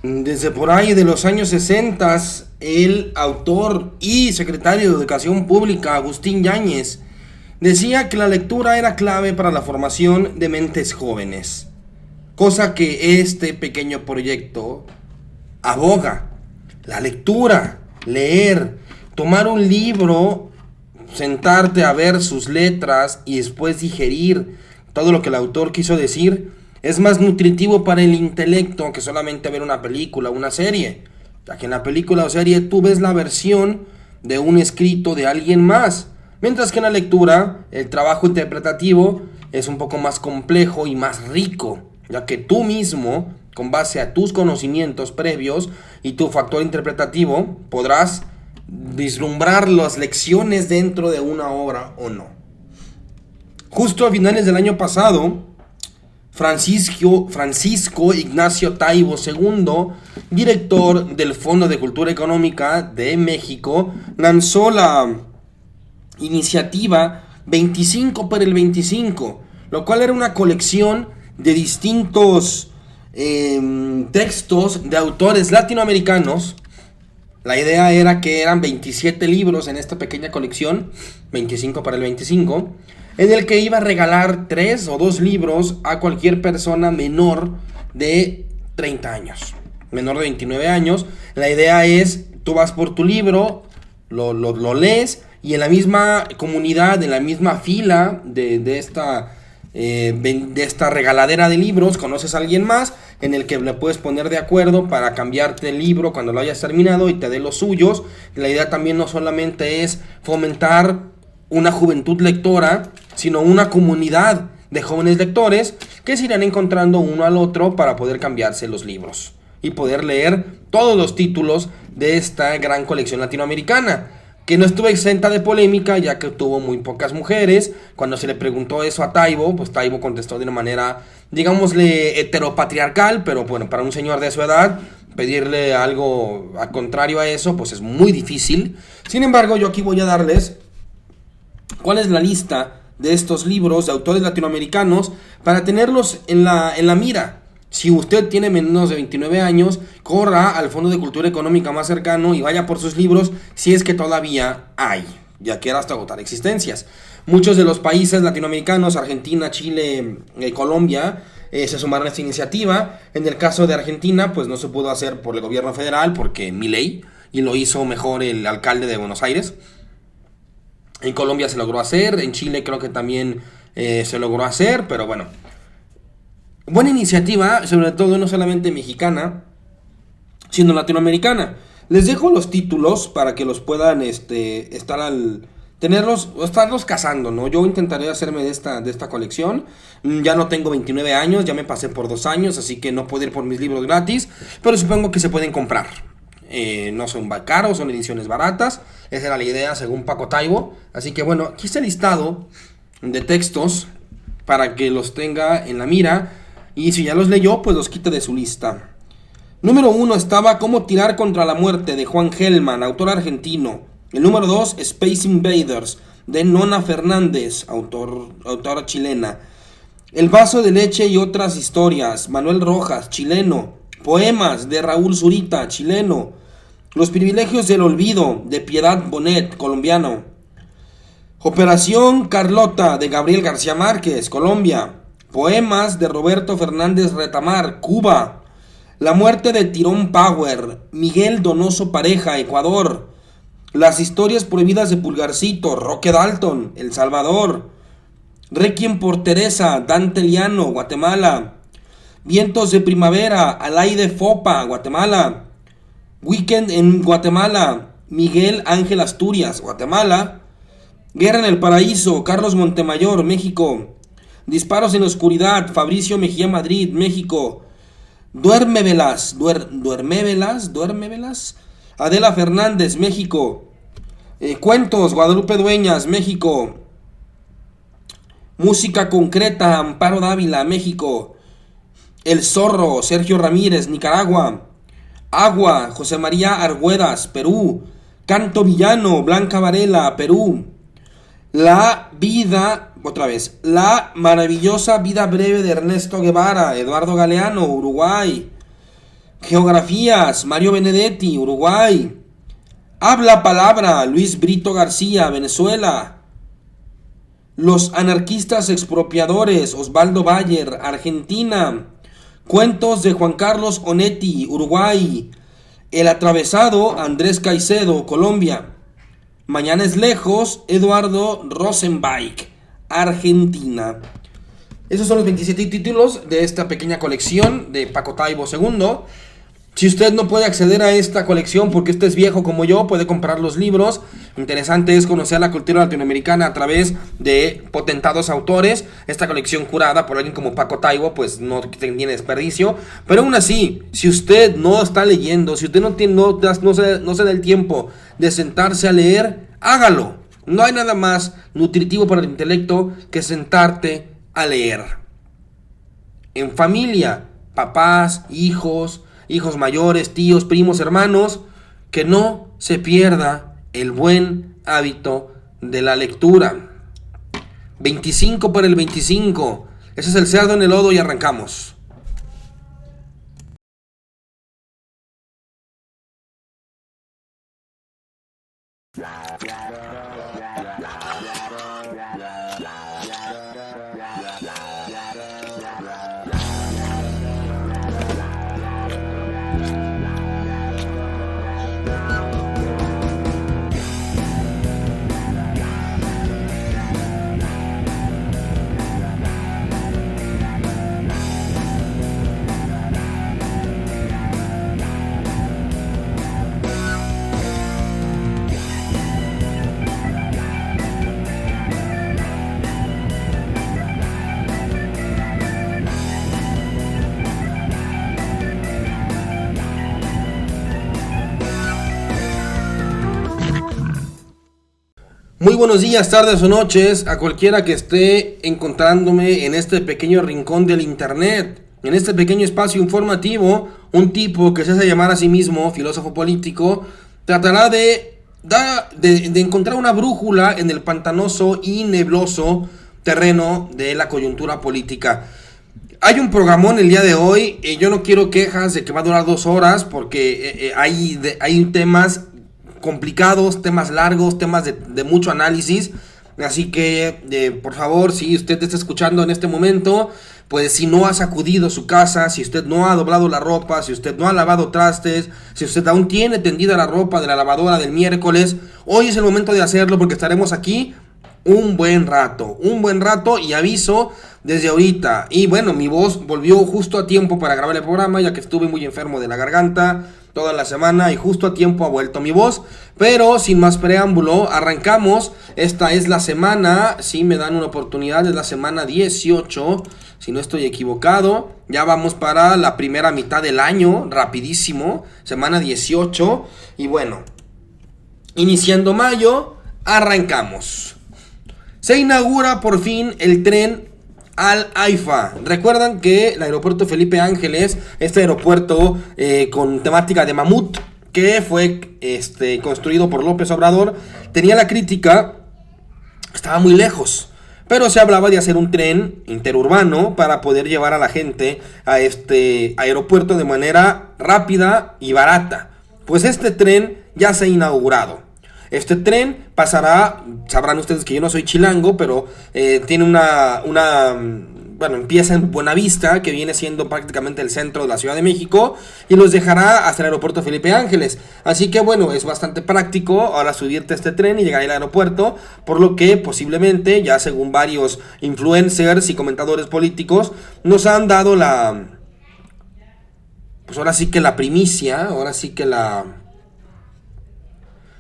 Desde por ahí de los años 60, el autor y secretario de Educación Pública, Agustín Yáñez, decía que la lectura era clave para la formación de mentes jóvenes, cosa que este pequeño proyecto aboga. La lectura, leer, tomar un libro, sentarte a ver sus letras y después digerir todo lo que el autor quiso decir, es más nutritivo para el intelecto que solamente ver una película o una serie, ya que en la película o serie tú ves la versión de un escrito de alguien más, mientras que en la lectura el trabajo interpretativo es un poco más complejo y más rico, ya que tú mismo, con base a tus conocimientos previos y tu factor interpretativo, podrás vislumbrar las lecciones dentro de una obra o no. Justo a finales del año pasado, Francisco Ignacio Taibo II, director del Fondo de Cultura Económica de México, lanzó la iniciativa 25 por el 25, lo cual era una colección de distintos textos de autores latinoamericanos. La idea era que eran 27 libros en esta pequeña colección, 25 para el 25, en el que iba a regalar 3 o 2 libros a cualquier persona menor de 30 años, menor de 29 años. La idea es, tú vas por tu libro, lo lees, y en la misma comunidad, en la misma fila de esta regaladera de libros, conoces a alguien más en el que le puedes poner de acuerdo para cambiarte el libro cuando lo hayas terminado y te dé los suyos. La idea también no solamente es fomentar una juventud lectora, sino una comunidad de jóvenes lectores que se irán encontrando uno al otro para poder cambiarse los libros y poder leer todos los títulos de esta gran colección latinoamericana, que no estuvo exenta de polémica, ya que tuvo muy pocas mujeres. Cuando se le preguntó eso a Taibo, pues Taibo contestó de una manera, digámosle, heteropatriarcal, pero bueno, para un señor de su edad, pedirle algo a contrario a eso, pues es muy difícil. Sin embargo, yo aquí voy a darles cuál es la lista de estos libros de autores latinoamericanos para tenerlos en la mira. Si usted tiene menos de 29 años, corra al Fondo de Cultura Económica más cercano y vaya por sus libros si es que todavía hay, ya que era hasta agotar existencias. Muchos de los países latinoamericanos, Argentina, Chile, Colombia, se sumaron a esta iniciativa. En el caso de Argentina, pues no se pudo hacer por el gobierno federal, porque Milei, y lo hizo mejor el alcalde de Buenos Aires. En Colombia se logró hacer, en Chile creo que también se logró hacer, pero bueno. Buena iniciativa, sobre todo no solamente mexicana, sino latinoamericana. Les dejo los títulos para que los puedan estarlos cazando, ¿no? Yo intentaré hacerme de esta colección. Ya no tengo 29 años, ya me pasé por 2 años, así que no puedo ir por mis libros gratis, pero supongo que se pueden comprar. No son caros, son ediciones baratas. Esa era la idea según Paco Taibo. Así que bueno, aquí está el listado de textos para que los tenga en la mira. Y si ya los leyó, pues los quite de su lista. Número 1 estaba Cómo tirar contra la muerte, de Juan Gelman, autor argentino. El número 2, Space Invaders, de Nona Fernández, autora chilena. El vaso de leche y otras historias, Manuel Rojas, chileno. Poemas, de Raúl Zurita, chileno. Los privilegios del olvido, de Piedad Bonet, colombiano. Operación Carlota, de Gabriel García Márquez, Colombia. Poemas, de Roberto Fernández Retamar, Cuba. La muerte de Tyrone Power, Miguel Donoso Pareja, Ecuador. Las historias prohibidas de Pulgarcito, Roque Dalton, El Salvador. Requiem por Teresa, Dante Liano, Guatemala. Vientos de primavera, Alaide Fopa, Guatemala. Weekend en Guatemala, Miguel Ángel Asturias, Guatemala. Guerra en el Paraíso, Carlos Montemayor, México. Disparos en la oscuridad, Fabricio Mejía Madrid, México. Duérmevelas, Duérmevelas, Adela Fernández, México. Cuentos, Guadalupe Dueñas, México. Música concreta, Amparo Dávila, México. El Zorro, Sergio Ramírez, Nicaragua. Agua, José María Argüedas, Perú. Canto Villano, Blanca Varela, Perú. La maravillosa vida breve de Ernesto Guevara, Eduardo Galeano, Uruguay. Geografías, Mario Benedetti, Uruguay. Habla palabra, Luis Brito García, Venezuela. Los anarquistas expropiadores, Osvaldo Bayer, Argentina. Cuentos de Juan Carlos Onetti, Uruguay. El atravesado, Andrés Caicedo, Colombia. Mañana es lejos, Eduardo Rosenbach, Argentina. Esos son los 27 títulos de esta pequeña colección de Paco Taibo II. Si usted no puede acceder a esta colección porque usted es viejo como yo, puede comprar los libros. Interesante es conocer la cultura latinoamericana a través de potentados autores. Esta colección curada por alguien como Paco Taibo pues no tiene desperdicio. Pero aún así, si usted no está leyendo, si usted no se da el tiempo de sentarse a leer, hágalo. No hay nada más nutritivo para el intelecto que sentarte a leer. En familia, papás, hijos mayores, tíos, primos, hermanos, que no se pierda el buen hábito de la lectura. 25 para el 25. Ese es el cerdo en el lodo y arrancamos. Muy buenos días, tardes o noches a cualquiera que esté encontrándome en este pequeño rincón del internet, en este pequeño espacio informativo. Un tipo que se hace llamar a sí mismo filósofo político tratará de encontrar una brújula en el pantanoso y nebloso terreno de la coyuntura política. Hay un programón el día de hoy. Yo no quiero quejas de que va a durar 2 horas porque hay temas complicados, temas largos, temas de mucho análisis. Así que, por favor, si usted está escuchando en este momento, pues si no ha sacudido su casa, si usted no ha doblado la ropa, si usted no ha lavado trastes, si usted aún tiene tendida la ropa de la lavadora del miércoles, hoy es el momento de hacerlo porque estaremos aquí un buen rato, y aviso desde ahorita. Y bueno, mi voz volvió justo a tiempo para grabar el programa, ya que estuve muy enfermo de la garganta toda la semana y justo a tiempo ha vuelto mi voz. Pero sin más preámbulo, arrancamos. Esta es la semana, si me dan una oportunidad, es la semana 18, si no estoy equivocado. Ya vamos para la primera mitad del año, rapidísimo, semana 18. Y bueno, iniciando mayo, arrancamos. Se inaugura por fin el tren al AIFA. Recuerdan que el aeropuerto Felipe Ángeles, este aeropuerto con temática de mamut, que fue construido por López Obrador, tenía la crítica, estaba muy lejos, pero se hablaba de hacer un tren interurbano para poder llevar a la gente a este aeropuerto de manera rápida y barata. Pues este tren ya se ha inaugurado. Este tren pasará, sabrán ustedes que yo no soy chilango, pero tiene bueno, empieza en Buenavista, que viene siendo prácticamente el centro de la Ciudad de México, y los dejará hasta el aeropuerto Felipe Ángeles. Así que bueno, es bastante práctico ahora subirte a este tren y llegar al aeropuerto, por lo que posiblemente, ya según varios influencers y comentadores políticos, nos han dado pues ahora sí que la primicia,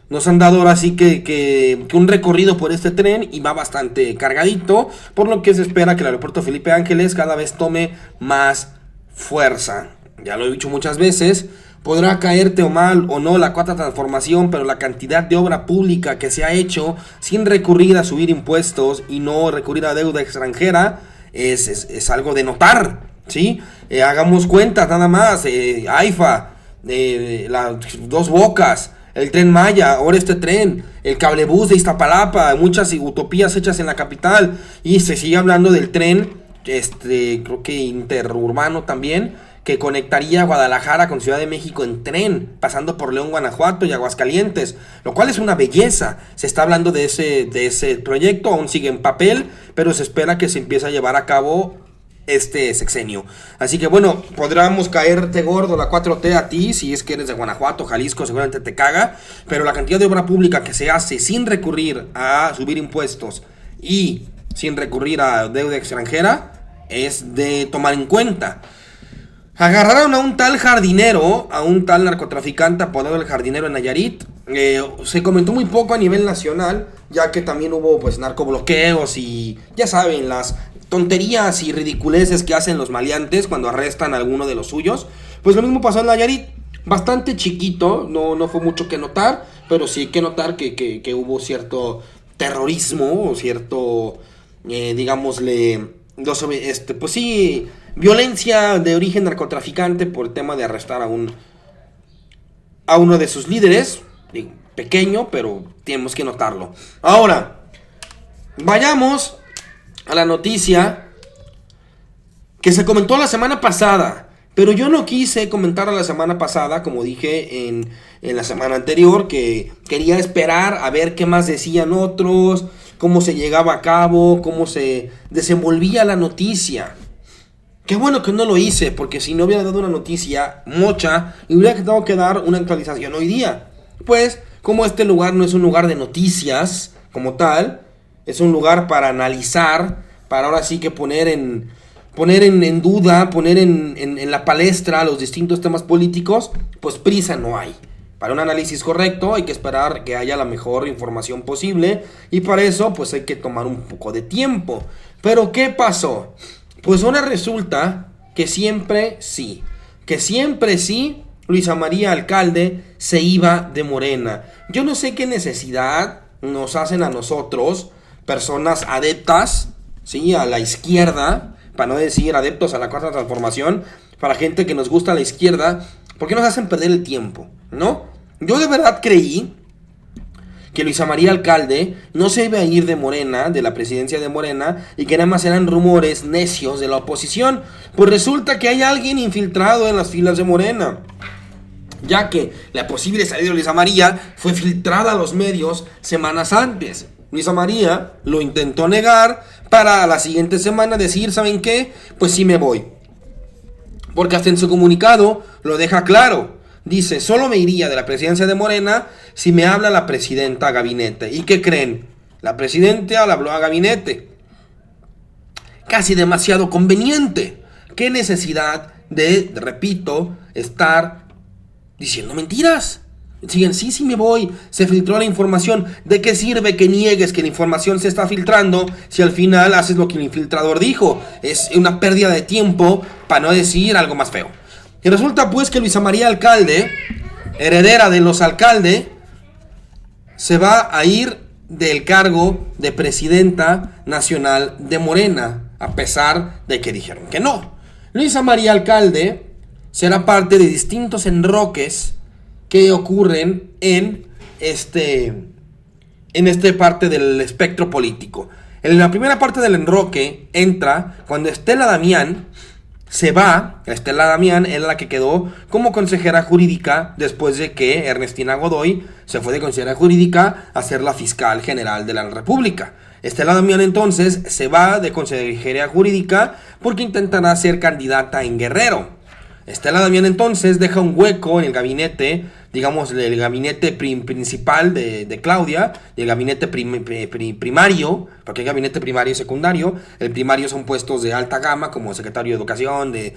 nos han dado ahora sí que un recorrido por este tren y va bastante cargadito, por lo que se espera que el aeropuerto Felipe Ángeles cada vez tome más fuerza. Ya lo he dicho muchas veces, podrá caerte o mal o no la cuarta transformación, pero la cantidad de obra pública que se ha hecho sin recurrir a subir impuestos y no recurrir a deuda extranjera es algo de notar, ¿sí? Hagamos cuentas nada más, AIFA, las Dos Bocas, el Tren Maya, ahora este tren, el cablebús de Iztapalapa, muchas utopías hechas en la capital, y se sigue hablando del tren, creo que interurbano también, que conectaría Guadalajara con Ciudad de México en tren, pasando por León, Guanajuato y Aguascalientes, lo cual es una belleza. Se está hablando de ese proyecto, aún sigue en papel, pero se espera que se empiece a llevar a cabo este sexenio. Así que bueno, podríamos caerte gordo la 4T a ti, si es que eres de Guanajuato, Jalisco, seguramente te caga, pero la cantidad de obra pública que se hace sin recurrir a subir impuestos y sin recurrir a deuda extranjera es de tomar en cuenta. Agarraron a un tal jardinero, a un tal narcotraficante apodado el Jardinero en Nayarit. Se comentó muy poco a nivel nacional, ya que también hubo pues narcobloqueos y ya saben, las tonterías y ridiculeces que hacen los maleantes cuando arrestan a alguno de los suyos. Pues lo mismo pasó en Nayarit, bastante chiquito, no fue mucho que notar, pero sí hay que notar que hubo cierto terrorismo o cierto, digámosle, pues sí, violencia de origen narcotraficante por el tema de arrestar a uno de sus líderes, pequeño, pero tenemos que notarlo. Ahora, vayamos a la noticia que se comentó la semana pasada, pero yo no quise comentar la semana pasada, como dije en la semana anterior, que quería esperar a ver qué más decían otros, cómo se llegaba a cabo, cómo se desenvolvía la noticia. Qué bueno que no lo hice, porque si no hubiera dado una noticia mocha, y hubiera tenido que dar una actualización hoy día. Pues, como este lugar no es un lugar de noticias como tal, es un lugar para analizar, para ahora sí que poner en duda, poner en la palestra los distintos temas políticos, pues prisa no hay. Para un análisis correcto hay que esperar que haya la mejor información posible, y para eso pues hay que tomar un poco de tiempo. Pero ¿qué pasó? Pues ahora resulta que siempre sí, Luisa María Alcalde se iba de Morena. Yo no sé qué necesidad nos hacen a nosotros, personas adeptas, ¿sí?, a la izquierda, para no decir adeptos a la cuarta transformación, para gente que nos gusta la izquierda, ¿por qué nos hacen perder el tiempo? ¿No? Yo de verdad creí que Luisa María Alcalde no se iba a ir de Morena, de la presidencia de Morena, y que nada más eran rumores necios de la oposición. Pues resulta que hay alguien infiltrado en las filas de Morena, ya que la posible salida de Luisa María fue filtrada a los medios semanas antes. Luisa María lo intentó negar para la siguiente semana decir, ¿saben qué? Pues sí me voy. Porque hasta en su comunicado lo deja claro. Dice, solo me iría de la presidencia de Morena si me habla la presidenta a gabinete. ¿Y qué creen? La presidenta le habló a gabinete. Casi demasiado conveniente. ¿Qué necesidad de, repito, estar diciendo mentiras? Siguen, sí me voy, se filtró la información. ¿De qué sirve que niegues que la información se está filtrando si al final haces lo que el infiltrador dijo? Es una pérdida de tiempo, para no decir algo más feo. Y resulta pues que Luisa María Alcalde, heredera de los Alcalde, se va a ir del cargo de presidenta nacional de Morena, a pesar de que dijeron que no. Luisa María Alcalde será parte de distintos enroques que ocurren en este parte del espectro político. En la primera parte del enroque entra cuando Estela Damián se va. Estela Damián es la que quedó como consejera jurídica después de que Ernestina Godoy se fue de consejera jurídica a ser la fiscal general de la República. Estela Damián entonces se va de consejería jurídica porque intentará ser candidata en Guerrero. Estela Damián entonces deja un hueco en el gabinete, digamos el gabinete principal de Claudia, y el gabinete primario, porque hay gabinete primario y secundario. El primario son puestos de alta gama, como secretario de Educación, de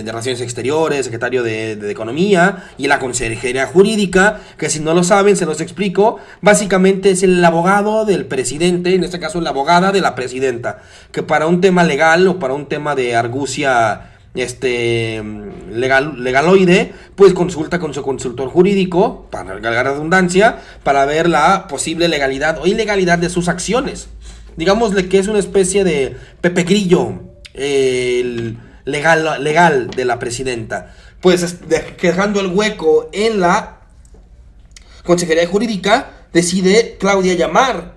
Relaciones Exteriores, secretario de Economía, y la consejería jurídica, que si no lo saben, se los explico, básicamente es el abogado del presidente, en este caso la abogada de la presidenta, que para un tema legal o para un tema de argucia legaloide, pues consulta con su consultor jurídico, para la redundancia, para ver la posible legalidad o ilegalidad de sus acciones. Digámosle que es una especie de Pepe Grillo legal de la presidenta. Pues dejando el hueco en la consejería jurídica, decide Claudia llamar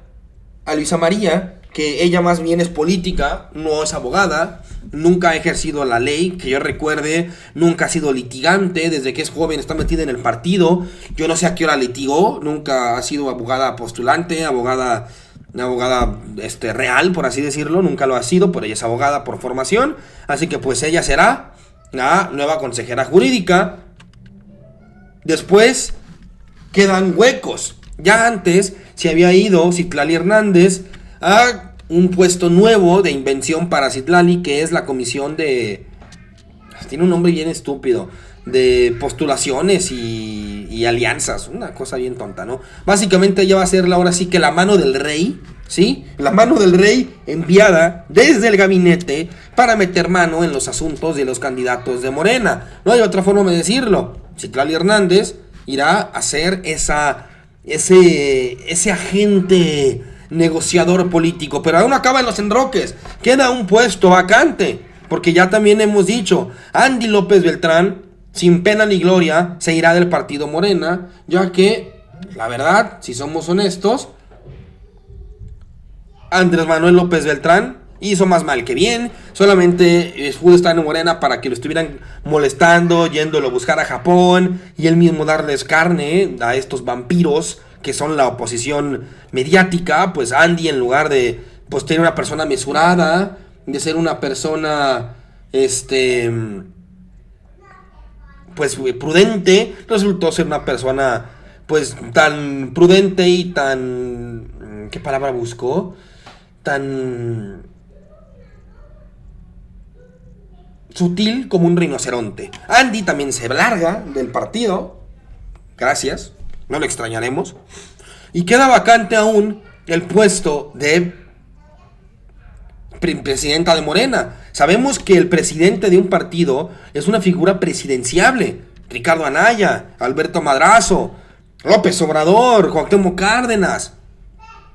a Luisa María, que ella más bien es política, no es abogada, nunca ha ejercido la ley, que yo recuerde, nunca ha sido litigante, desde que es joven está metida en el partido, yo no sé a qué hora litigó, nunca ha sido abogada postulante, abogada real, por así decirlo, nunca lo ha sido, pero ella es abogada por formación, así que pues ella será la nueva consejera jurídica. Después quedan huecos. Ya antes se había ido Citlali Hernández a un puesto nuevo de invención para Citlali, que es la comisión de... Tiene un nombre bien estúpido. De postulaciones y alianzas. Una cosa bien tonta, ¿no? Básicamente ella va a ser ahora sí que la mano del rey, ¿sí? La mano del rey enviada desde el gabinete para meter mano en los asuntos de los candidatos de Morena. No hay otra forma de decirlo. Citlali Hernández irá a ser ese agente negociador político, pero aún no acaban los enroques, queda un puesto vacante, porque ya también hemos dicho, Andy López Beltrán, sin pena ni gloria, se irá del partido Morena, ya que, la verdad, si somos honestos, Andrés Manuel López Beltrán hizo más mal que bien, solamente pudo estar en Morena para que lo estuvieran molestando, yéndolo a buscar a Japón, y él mismo darles carne a estos vampiros que son la oposición mediática. Pues Andy, en lugar de pues tener una persona mesurada, de ser una persona pues prudente, resultó ser una persona pues tan prudente y tan, ¿qué palabra buscó? Tan sutil como un rinoceronte. Andy también se larga del partido, gracias, no lo extrañaremos, y queda vacante aún el puesto de presidenta de Morena. Sabemos que el presidente de un partido es una figura presidenciable. Ricardo Anaya, Alberto Madrazo, López Obrador, Cuauhtémoc Cárdenas,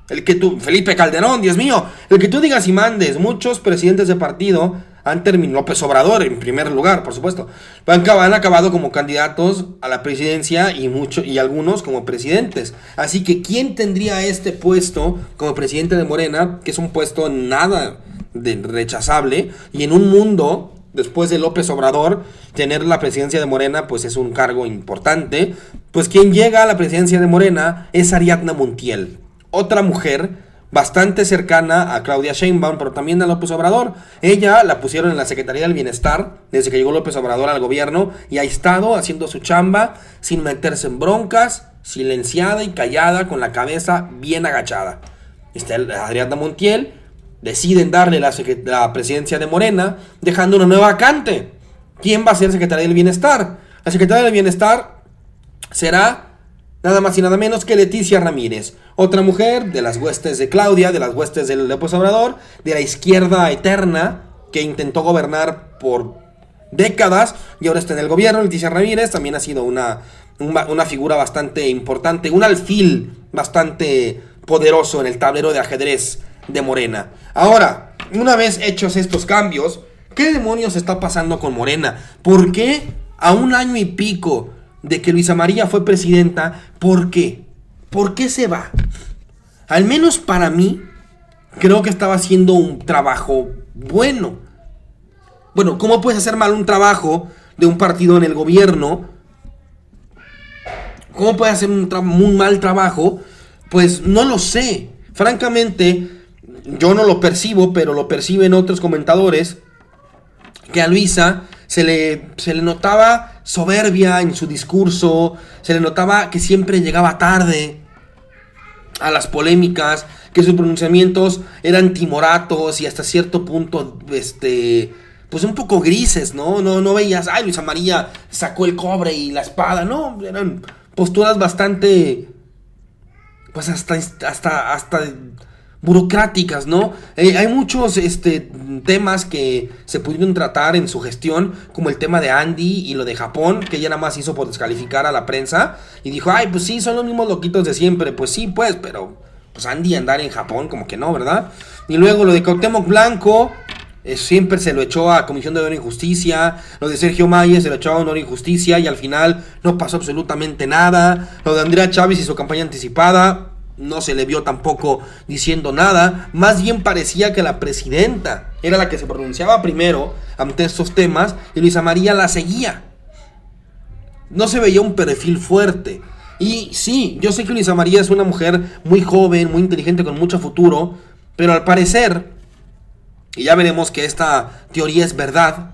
Felipe Calderón, Dios mío, el que tú digas y mandes. Muchos presidentes de partido han terminado, López Obrador en primer lugar, por supuesto, han acabado como candidatos a la presidencia y algunos como presidentes. Así que ¿quién tendría este puesto como presidente de Morena? Que es un puesto nada rechazable, y en un mundo después de López Obrador, tener la presidencia de Morena pues es un cargo importante. Pues quien llega a la presidencia de Morena es Ariadna Montiel, otra mujer bastante cercana a Claudia Sheinbaum, pero también a López Obrador. Ella la pusieron en la Secretaría del Bienestar desde que llegó López Obrador al gobierno, y ha estado haciendo su chamba sin meterse en broncas, silenciada y callada, con la cabeza bien agachada. Ariadna Montiel deciden darle la presidencia de Morena, dejando una nueva vacante. ¿Quién va a ser secretaria del Bienestar? La secretaria del Bienestar será nada más y nada menos que Leticia Ramírez, otra mujer de las huestes de Claudia, de las huestes de López Obrador, de la izquierda eterna, que intentó gobernar por décadas y ahora está en el gobierno. Leticia Ramírez también ha sido una figura bastante importante, un alfil bastante poderoso en el tablero de ajedrez de Morena. Ahora, una vez hechos estos cambios, ¿qué demonios está pasando con Morena? ¿Por qué a un año y pico de que Luisa María fue presidenta, por qué? ¿Por qué se va? Al menos para mí, creo que estaba haciendo un trabajo bueno. Bueno, ¿cómo puedes hacer mal un trabajo de un partido en el gobierno? ¿Cómo puedes hacer un mal trabajo? Pues no lo sé. Francamente, yo no lo percibo, pero lo perciben otros comentadores, que a Luisa se le notaba soberbia en su discurso, se le notaba que siempre llegaba tarde a las polémicas, que sus pronunciamientos eran timoratos y hasta cierto punto, pues un poco grises, ¿no? No veías, ay, Luisa María sacó el cobre y la espada, no, eran posturas bastante, pues hasta burocráticas, ¿no? Hay muchos temas que se pudieron tratar en su gestión, como el tema de Andy y lo de Japón, que ella nada más hizo por descalificar a la prensa y dijo, ay, pues sí, son los mismos loquitos de siempre. Pues sí, pues, pero pues Andy andar en Japón como que no, ¿verdad? Y luego lo de Cuauhtémoc Blanco, siempre se lo echó a Comisión de Honor y Justicia. Lo de Sergio Mayer se lo echó a Honor y Justicia y al final no pasó absolutamente nada. Lo de Andrea Chávez y su campaña anticipada, no se le vio tampoco diciendo nada. Más bien parecía que la presidenta era la que se pronunciaba primero ante estos temas y Luisa María la seguía. No se veía un perfil fuerte. Y sí, yo sé que Luisa María es una mujer muy joven, muy inteligente, con mucho futuro, pero al parecer, y ya veremos que esta teoría es verdad,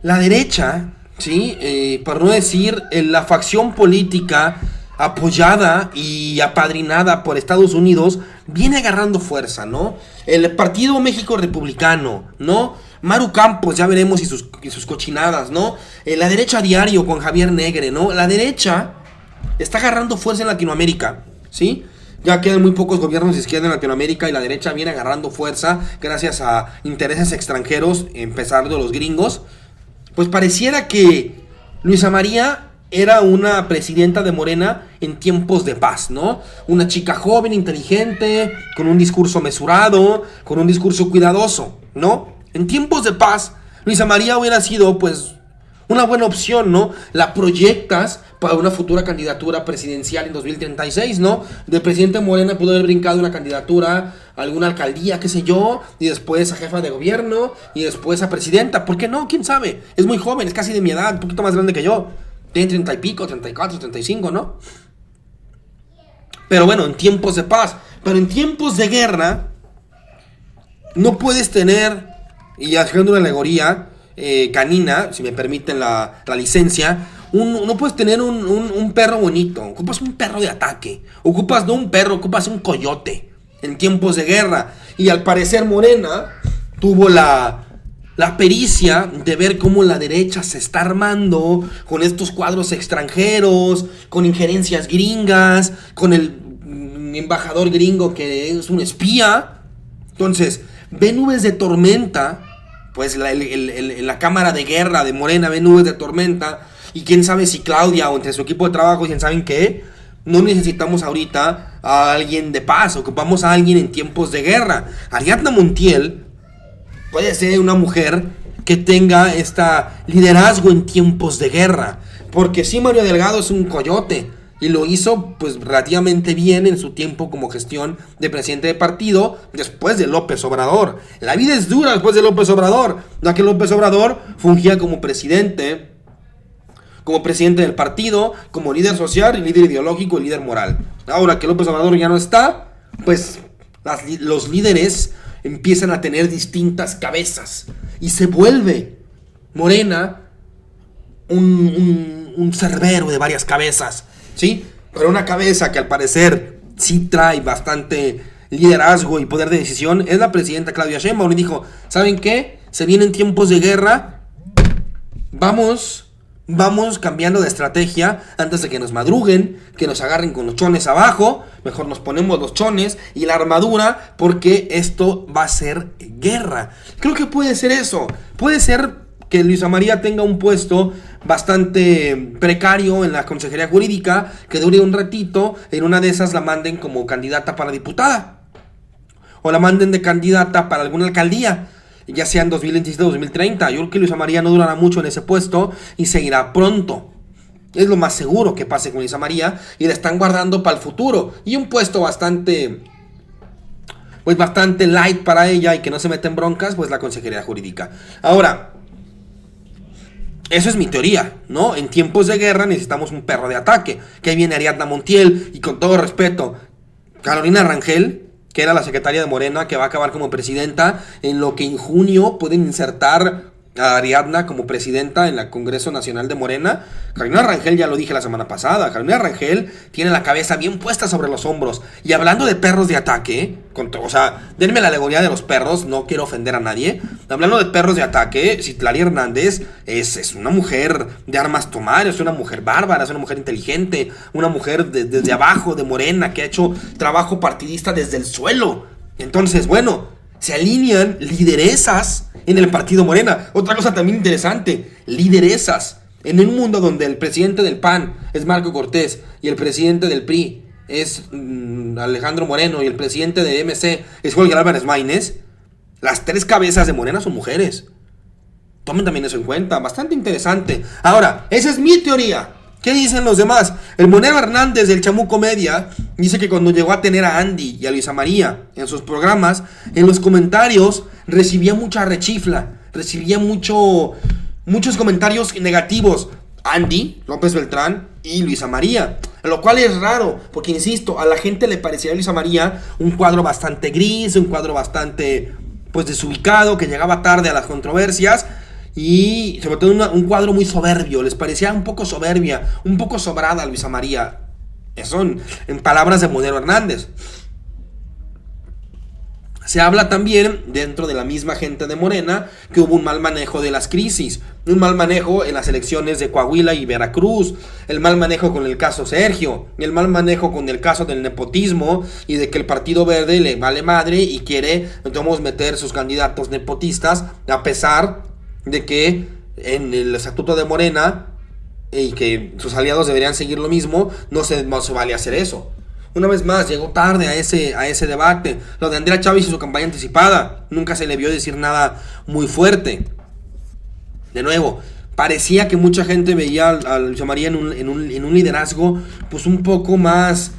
la derecha, ¿sí? Por no decir la facción política apoyada y apadrinada por Estados Unidos, viene agarrando fuerza, ¿no? El Partido México Republicano, ¿no? Maru Campos, ya veremos, y sus cochinadas, ¿no? La derecha a diario con Javier Negre, ¿no? La derecha está agarrando fuerza en Latinoamérica, ¿sí? Ya quedan muy pocos gobiernos de izquierda en Latinoamérica y la derecha viene agarrando fuerza gracias a intereses extranjeros, empezando los gringos. Pues pareciera que Luisa María era una presidenta de Morena en tiempos de paz, ¿no? Una chica joven, inteligente, con un discurso mesurado, con un discurso cuidadoso, ¿no? En tiempos de paz, Luisa María hubiera sido, pues, una buena opción, ¿no? La proyectas para una futura candidatura presidencial en 2036, ¿no? De presidente Morena pudo haber brincado una candidatura a alguna alcaldía, qué sé yo, y después a jefa de gobierno, y después a presidenta. ¿Por qué no? ¿Quién sabe? Es muy joven, es casi de mi edad, un poquito más grande que yo. Tiene 30 y pico, 34, 35, ¿no? Pero bueno, en tiempos de paz. Pero en tiempos de guerra, no puedes tener, y haciendo una alegoría canina, si me permiten la licencia, no puedes tener un perro bonito. Ocupas un perro de ataque. Ocupas no un perro, ocupas un coyote en tiempos de guerra. Y al parecer Morena tuvo la pericia de ver cómo la derecha se está armando con estos cuadros extranjeros, con injerencias gringas, con el embajador gringo que es un espía. Entonces, ve nubes de tormenta, pues en la cámara de guerra de Morena ve nubes de tormenta, y quién sabe si Claudia o entre su equipo de trabajo, quién saben qué, no necesitamos ahorita a alguien de paz, ocupamos a alguien en tiempos de guerra. Ariadna Montiel puede ser una mujer que tenga este liderazgo en tiempos de guerra, porque sí, Mario Delgado es un coyote, y lo hizo pues relativamente bien en su tiempo como gestión de presidente de partido después de López Obrador. La vida es dura después de López Obrador, ya que López Obrador fungía como presidente del partido, como líder social, líder ideológico y líder moral. Ahora que López Obrador ya no está, pues los líderes empiezan a tener distintas cabezas y se vuelve Morena un cerbero de varias cabezas, ¿sí? Pero una cabeza que al parecer sí trae bastante liderazgo y poder de decisión es la presidenta Claudia Sheinbaum. Y dijo, ¿saben qué? Se vienen tiempos de guerra, vamos cambiando de estrategia antes de que nos madruguen, que nos agarren con los chones abajo. Mejor nos ponemos los chones y la armadura, porque esto va a ser guerra. Creo que puede ser eso. Puede ser que Luisa María tenga un puesto bastante precario en la Consejería Jurídica, que dure un ratito, en una de esas la manden como candidata para diputada, o la manden de candidata para alguna alcaldía, ya sea en 2027 o 2030. Yo creo que Luisa María no durará mucho en ese puesto y se irá pronto. Es lo más seguro que pase con Luisa María, y la están guardando para el futuro. Y un puesto bastante light para ella y que no se mete en broncas, pues la Consejería Jurídica. Ahora, eso es mi teoría, ¿no? En tiempos de guerra necesitamos un perro de ataque. Que ahí viene Ariadna Montiel y, con todo respeto, Carolina Rangel, que era la secretaria de Morena, que va a acabar como presidenta, en lo que en junio pueden insertar a Ariadna como presidenta en el Congreso Nacional de Morena. Carolina Rangel, ya lo dije la semana pasada, Carolina Rangel tiene la cabeza bien puesta sobre los hombros. Y hablando de perros de ataque, denme la alegoría de los perros, no quiero ofender a nadie. Hablando de perros de ataque, Citlali Hernández es una mujer de armas tomar, es una mujer bárbara, es una mujer inteligente, una mujer desde abajo de Morena, que ha hecho trabajo partidista desde el suelo. Entonces, bueno, se alinean lideresas en el partido Morena. Otra cosa también interesante, lideresas. En un mundo donde el presidente del PAN es Marco Cortés y el presidente del PRI es Alejandro Moreno y el presidente de MC es Jorge Álvarez Maínez, las tres cabezas de Morena son mujeres. Tomen también eso en cuenta, bastante interesante. Ahora, esa es mi teoría. ¿Qué dicen los demás? El Monero Hernández del Chamuco Media dice que cuando llegó a tener a Andy y a Luisa María en sus programas, en los comentarios recibía mucha rechifla, recibía muchos comentarios negativos. Andy López Beltrán y Luisa María, lo cual es raro, porque insisto, a la gente le parecía a Luisa María un cuadro bastante gris, un cuadro bastante pues desubicado, que llegaba tarde a las controversias y sobre todo un cuadro muy soberbio, les parecía un poco soberbia, un poco sobrada a Luisa María. Eso en palabras de Monero Hernández. Se habla también, dentro de la misma gente de Morena, que hubo un mal manejo de las crisis, un mal manejo en las elecciones de Coahuila y Veracruz, el mal manejo con el caso Sergio, el mal manejo con el caso del nepotismo y de que el Partido Verde le vale madre y quiere, entonces, meter sus candidatos nepotistas, a pesar de que en el estatuto de Morena y que sus aliados deberían seguir lo mismo, no se vale hacer eso. Una vez más, llegó tarde a ese debate. Lo de Andrea Chávez y su campaña anticipada. Nunca se le vio decir nada muy fuerte. De nuevo, parecía que mucha gente veía a Luisa María en un liderazgo pues un poco más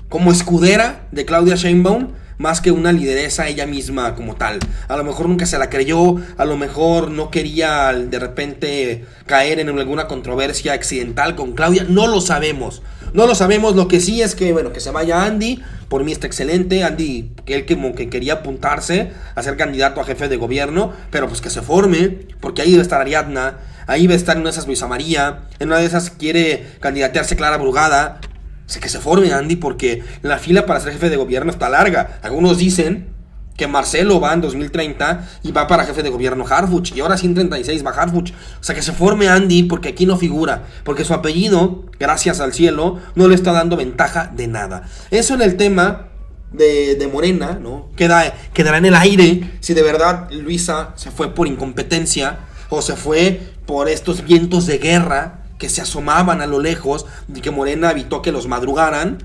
como escudera de Claudia Sheinbaum, más que una lideresa ella misma como tal. A lo mejor nunca se la creyó, a lo mejor no quería de repente caer en alguna controversia accidental con Claudia. No lo sabemos. Lo que sí es que, bueno, que se vaya Andy. Por mí está excelente. Andy, él como que quería apuntarse a ser candidato a jefe de gobierno, pero pues que se forme, porque ahí debe estar Ariadna, ahí va a estar en una de esas Luisa María, en una de esas quiere candidatearse Clara Brugada. Así que se forme Andy, porque la fila para ser jefe de gobierno está larga. Algunos dicen que Marcelo va en 2030 y va para jefe de gobierno Harfuch, y ahora sí en 36 va Harfuch. O sea, que se forme Andy, porque aquí no figura, porque su apellido, gracias al cielo, no le está dando ventaja de nada. Eso en el tema de Morena, ¿no? Quedará en el aire si de verdad Luisa se fue por incompetencia o se fue por estos vientos de guerra que se asomaban a lo lejos y que Morena evitó que los madrugaran.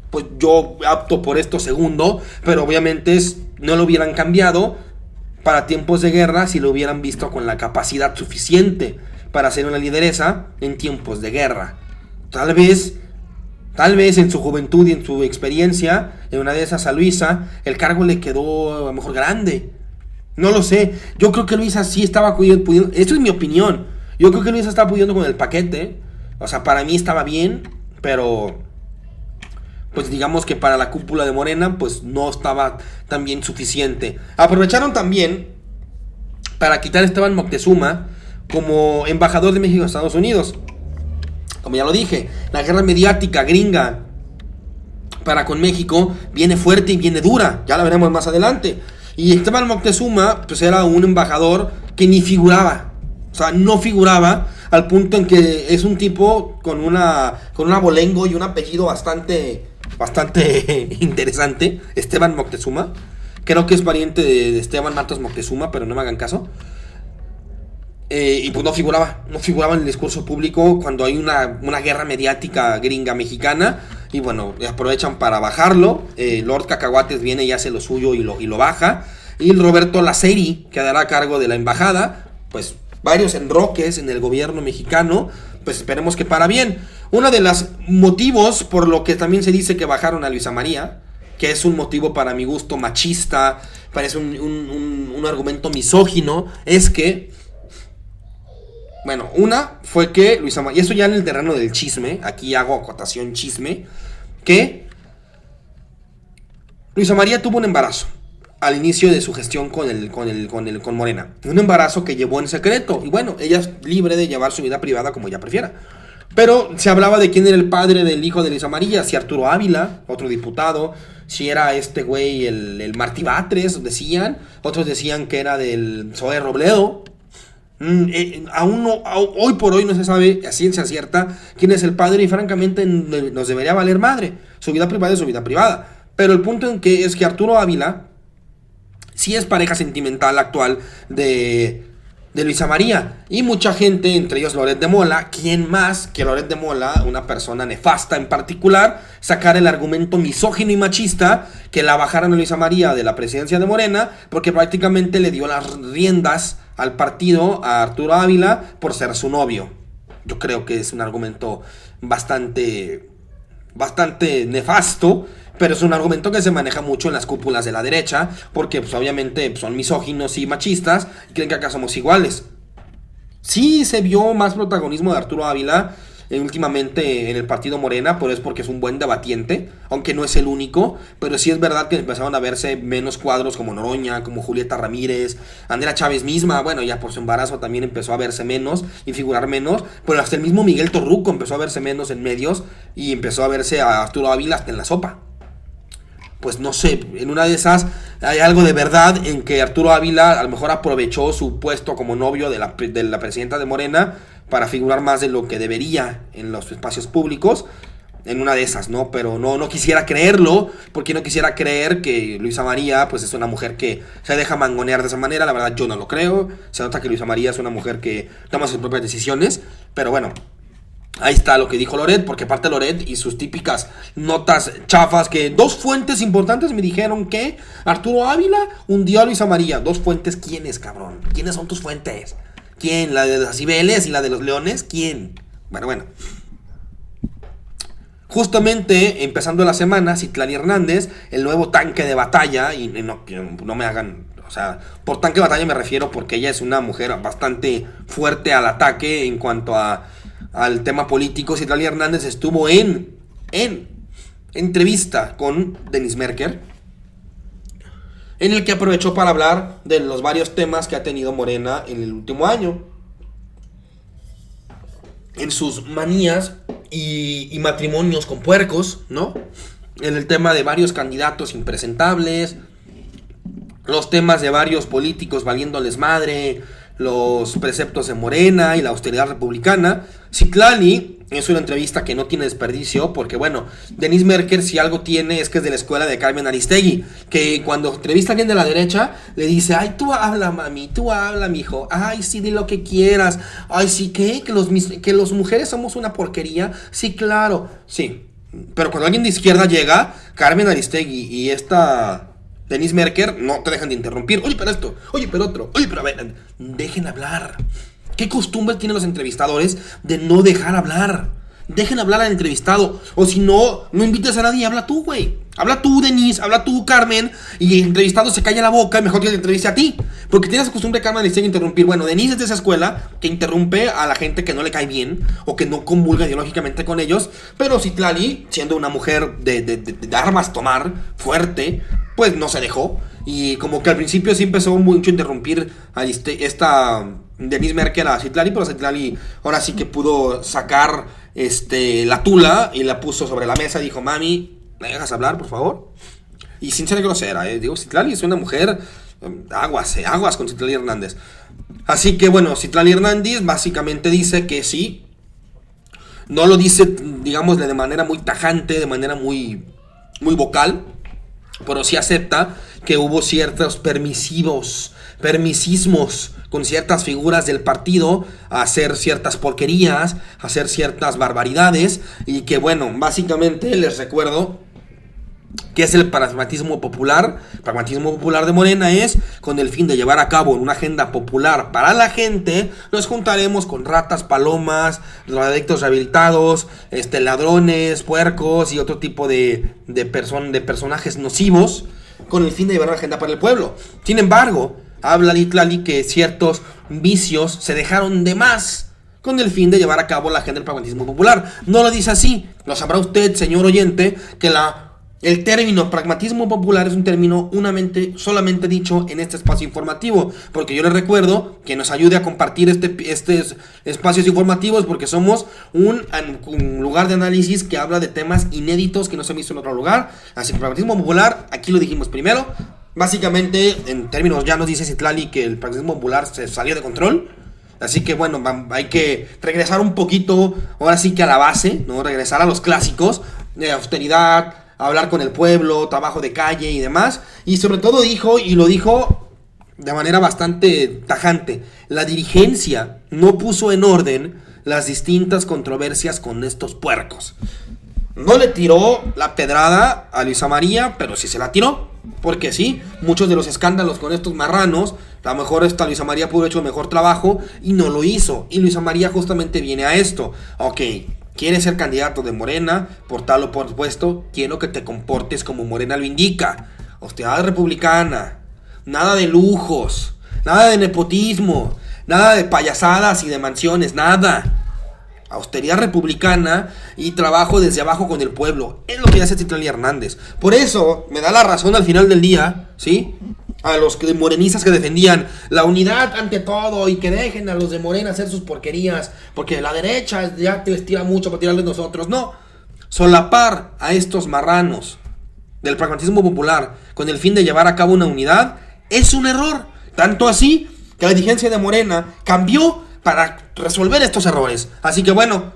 Pues yo opto por esto segundo, pero obviamente no lo hubieran cambiado para tiempos de guerra si lo hubieran visto con la capacidad suficiente para ser una lideresa en tiempos de guerra. Tal vez en su juventud y en su experiencia, en una de esas a Luisa, el cargo le quedó a lo mejor grande. No lo sé. Yo creo que Luisa sí estaba pudiendo. Esto es mi opinión. Yo creo que Luisa estaba pudiendo con el paquete. O sea, para mí estaba bien, pero pues digamos que para la cúpula de Morena pues no estaba tan bien suficiente. Aprovecharon también para quitar a Esteban Moctezuma como embajador de México en Estados Unidos. Como ya lo dije, la guerra mediática gringa para con México viene fuerte y viene dura. Ya la veremos más adelante. Y Esteban Moctezuma pues era un embajador que ni figuraba. O sea, no figuraba, al punto en que es un tipo con un abolengo y un apellido bastante interesante, Esteban Moctezuma. Creo que es pariente de Esteban Matos Moctezuma, pero no me hagan caso. Y pues no figuraba en el discurso público cuando hay una guerra mediática gringa mexicana. Y bueno, aprovechan para bajarlo. Lord Cacahuates viene y hace lo suyo y lo baja. Y Roberto Laceri quedará a cargo de la embajada. Pues varios enroques en el gobierno mexicano, pues esperemos que para bien. Uno de los motivos por lo que también se dice que bajaron a Luisa María, que es un motivo para mi gusto machista, parece un argumento misógino, es que, bueno, una fue que Luisa María, y eso ya en el terreno del chisme, aquí hago acotación chisme, que Luisa María tuvo un embarazo al inicio de su gestión con Morena. Un embarazo que llevó en secreto. Y bueno, ella es libre de llevar su vida privada como ella prefiera. Pero se hablaba de quién era el padre del hijo de Luisa María. Si Arturo Ávila, otro diputado. Si era este güey, el Martí Batres, decían. Otros decían que era del Zoé Robledo. Hoy por hoy no se sabe a ciencia cierta quién es el padre. Y francamente nos debería valer madre. Su vida privada es su vida privada. Pero el punto en que es que Arturo Ávila sí es pareja sentimental actual de Luisa María. Y mucha gente, entre ellos Loret de Mola, ¿quién más que Loret de Mola, una persona nefasta en particular, sacar el argumento misógino y machista que la bajaron a Luisa María de la presidencia de Morena, porque prácticamente le dio las riendas al partido a Arturo Ávila por ser su novio? Yo creo que es un argumento bastante nefasto, pero es un argumento que se maneja mucho en las cúpulas de la derecha, porque pues obviamente son misóginos y machistas y creen que acá somos iguales. Sí se vio más protagonismo de Arturo Ávila últimamente en el partido Morena, pero es porque es un buen debatiente, aunque no es el único, pero sí es verdad que empezaron a verse menos cuadros como Noroña, como Julieta Ramírez, Andrea Chávez misma, bueno, ya por su embarazo también empezó a verse menos y figurar menos, pero hasta el mismo Miguel Torruco empezó a verse menos en medios y empezó a verse a Arturo Ávila hasta en la sopa. Pues no sé, en una de esas hay algo de verdad en que Arturo Ávila a lo mejor aprovechó su puesto como novio de la presidenta de Morena para figurar más de lo que debería en los espacios públicos, en una de esas, ¿no? Pero no quisiera creerlo, porque no quisiera creer que Luisa María, pues es una mujer que se deja mangonear de esa manera. La verdad yo no lo creo, se nota que Luisa María es una mujer que toma sus propias decisiones, pero bueno, ahí está lo que dijo Loret, porque aparte Loret y sus típicas notas chafas, que dos fuentes importantes me dijeron que Arturo Ávila hundió a Luisa María. Dos fuentes, ¿quiénes, cabrón? ¿Quiénes son tus fuentes? ¿Quién? ¿La de las Cibeles y la de los Leones? ¿Quién? Bueno. Justamente empezando la semana, Citlali Hernández, el nuevo tanque de batalla, y no me hagan, o sea, por tanque de batalla me refiero porque ella es una mujer bastante fuerte al ataque en cuanto al tema político. Citlali Hernández estuvo en entrevista con Denis Merker, en el que aprovechó para hablar de los varios temas que ha tenido Morena en el último año, en sus manías y matrimonios con puercos, ¿no? En el tema de varios candidatos impresentables, los temas de varios políticos valiéndoles madre, los preceptos de Morena y la austeridad republicana. Citlali es una entrevista que no tiene desperdicio, porque bueno, Denis Merker si algo tiene es que es de la escuela de Carmen Aristegui, que cuando entrevista a alguien de la derecha le dice: ay, tú habla, mami, tú habla, mijo, ay, sí, di lo que quieras, ay, sí, ¿qué? Que los mujeres somos una porquería, sí, claro, sí, pero cuando alguien de izquierda llega, Carmen Aristegui y Denis Merker, no te dejan de interrumpir. Oye, pero esto, oye, pero otro, oye, pero a ver, dejen hablar. ¿Qué costumbre tienen los entrevistadores de no dejar hablar? Dejen hablar al entrevistado. O si no, no invites a nadie, habla tú, güey. Habla tú, Denis, habla tú, Carmen. Y el entrevistado se calla la boca y mejor que te entreviste a ti. Porque tienes la costumbre, Carmen, de interrumpir. Bueno, Denis es de esa escuela que interrumpe a la gente que no le cae bien o que no comulga ideológicamente con ellos. Pero Citlali, siendo una mujer de armas tomar, fuerte, pues no se dejó. Y como que al principio sí empezó mucho a interrumpir a Denis Merker a Citlali, pero Citlali ahora sí que pudo sacar la tula y la puso sobre la mesa y dijo: mami, ¿me dejas hablar, por favor? Y sin ser grosera, digo, Citlali es una mujer, aguas con Citlali Hernández. Así que bueno, Citlali Hernández básicamente dice que sí, no lo dice, digámosle, de manera muy tajante, de manera muy vocal, pero sí acepta que hubo ciertos permisismos con ciertas figuras del partido a hacer ciertas porquerías, a hacer ciertas barbaridades, y que bueno, básicamente les recuerdo que es el pragmatismo popular. El pragmatismo popular de Morena es con el fin de llevar a cabo una agenda popular para la gente. Nos juntaremos con ratas, palomas, drogadictos rehabilitados, ladrones, puercos y otro tipo de personajes nocivos, con el fin de llevar una agenda para el pueblo. Sin embargo, habla Citlali que ciertos vicios se dejaron de más con el fin de llevar a cabo la agenda del pragmatismo popular. No lo dice así. Lo sabrá usted, señor oyente, que el término pragmatismo popular es un término solamente dicho en este espacio informativo, porque yo les recuerdo que nos ayude a compartir estos espacios informativos, porque somos un lugar de análisis que habla de temas inéditos que no se han visto en otro lugar. Así que el pragmatismo popular, aquí lo dijimos primero. Básicamente, en términos ya nos dice Citlali que el pragmatismo popular se salió de control. Así que bueno, hay que regresar un poquito, ahora sí que a la base, ¿no? Regresar a los clásicos de austeridad, hablar con el pueblo, trabajo de calle y demás. Y sobre todo lo dijo de manera bastante tajante: la dirigencia no puso en orden las distintas controversias con estos puercos. No le tiró la pedrada a Luisa María, pero sí se la tiró. Porque sí, muchos de los escándalos con estos marranos, a lo mejor esta Luisa María pudo haber hecho mejor trabajo y no lo hizo. Y Luisa María justamente viene a esto. Ok, ¿quieres ser candidato de Morena? Por tal o por puesto, quiero que te comportes como Morena lo indica. Austeridad republicana, nada de lujos, nada de nepotismo, nada de payasadas y de mansiones, nada. Austeridad republicana y trabajo desde abajo con el pueblo. Es lo que hace Citlali Hernández. Por eso me da la razón al final del día, ¿sí? A los morenistas que defendían la unidad ante todo y que dejen a los de Morena hacer sus porquerías, porque la derecha ya les tira mucho para tirarles nosotros. No, solapar a estos marranos del pragmatismo popular con el fin de llevar a cabo una unidad es un error. Tanto así que la dirigencia de Morena cambió para resolver estos errores. Así que bueno,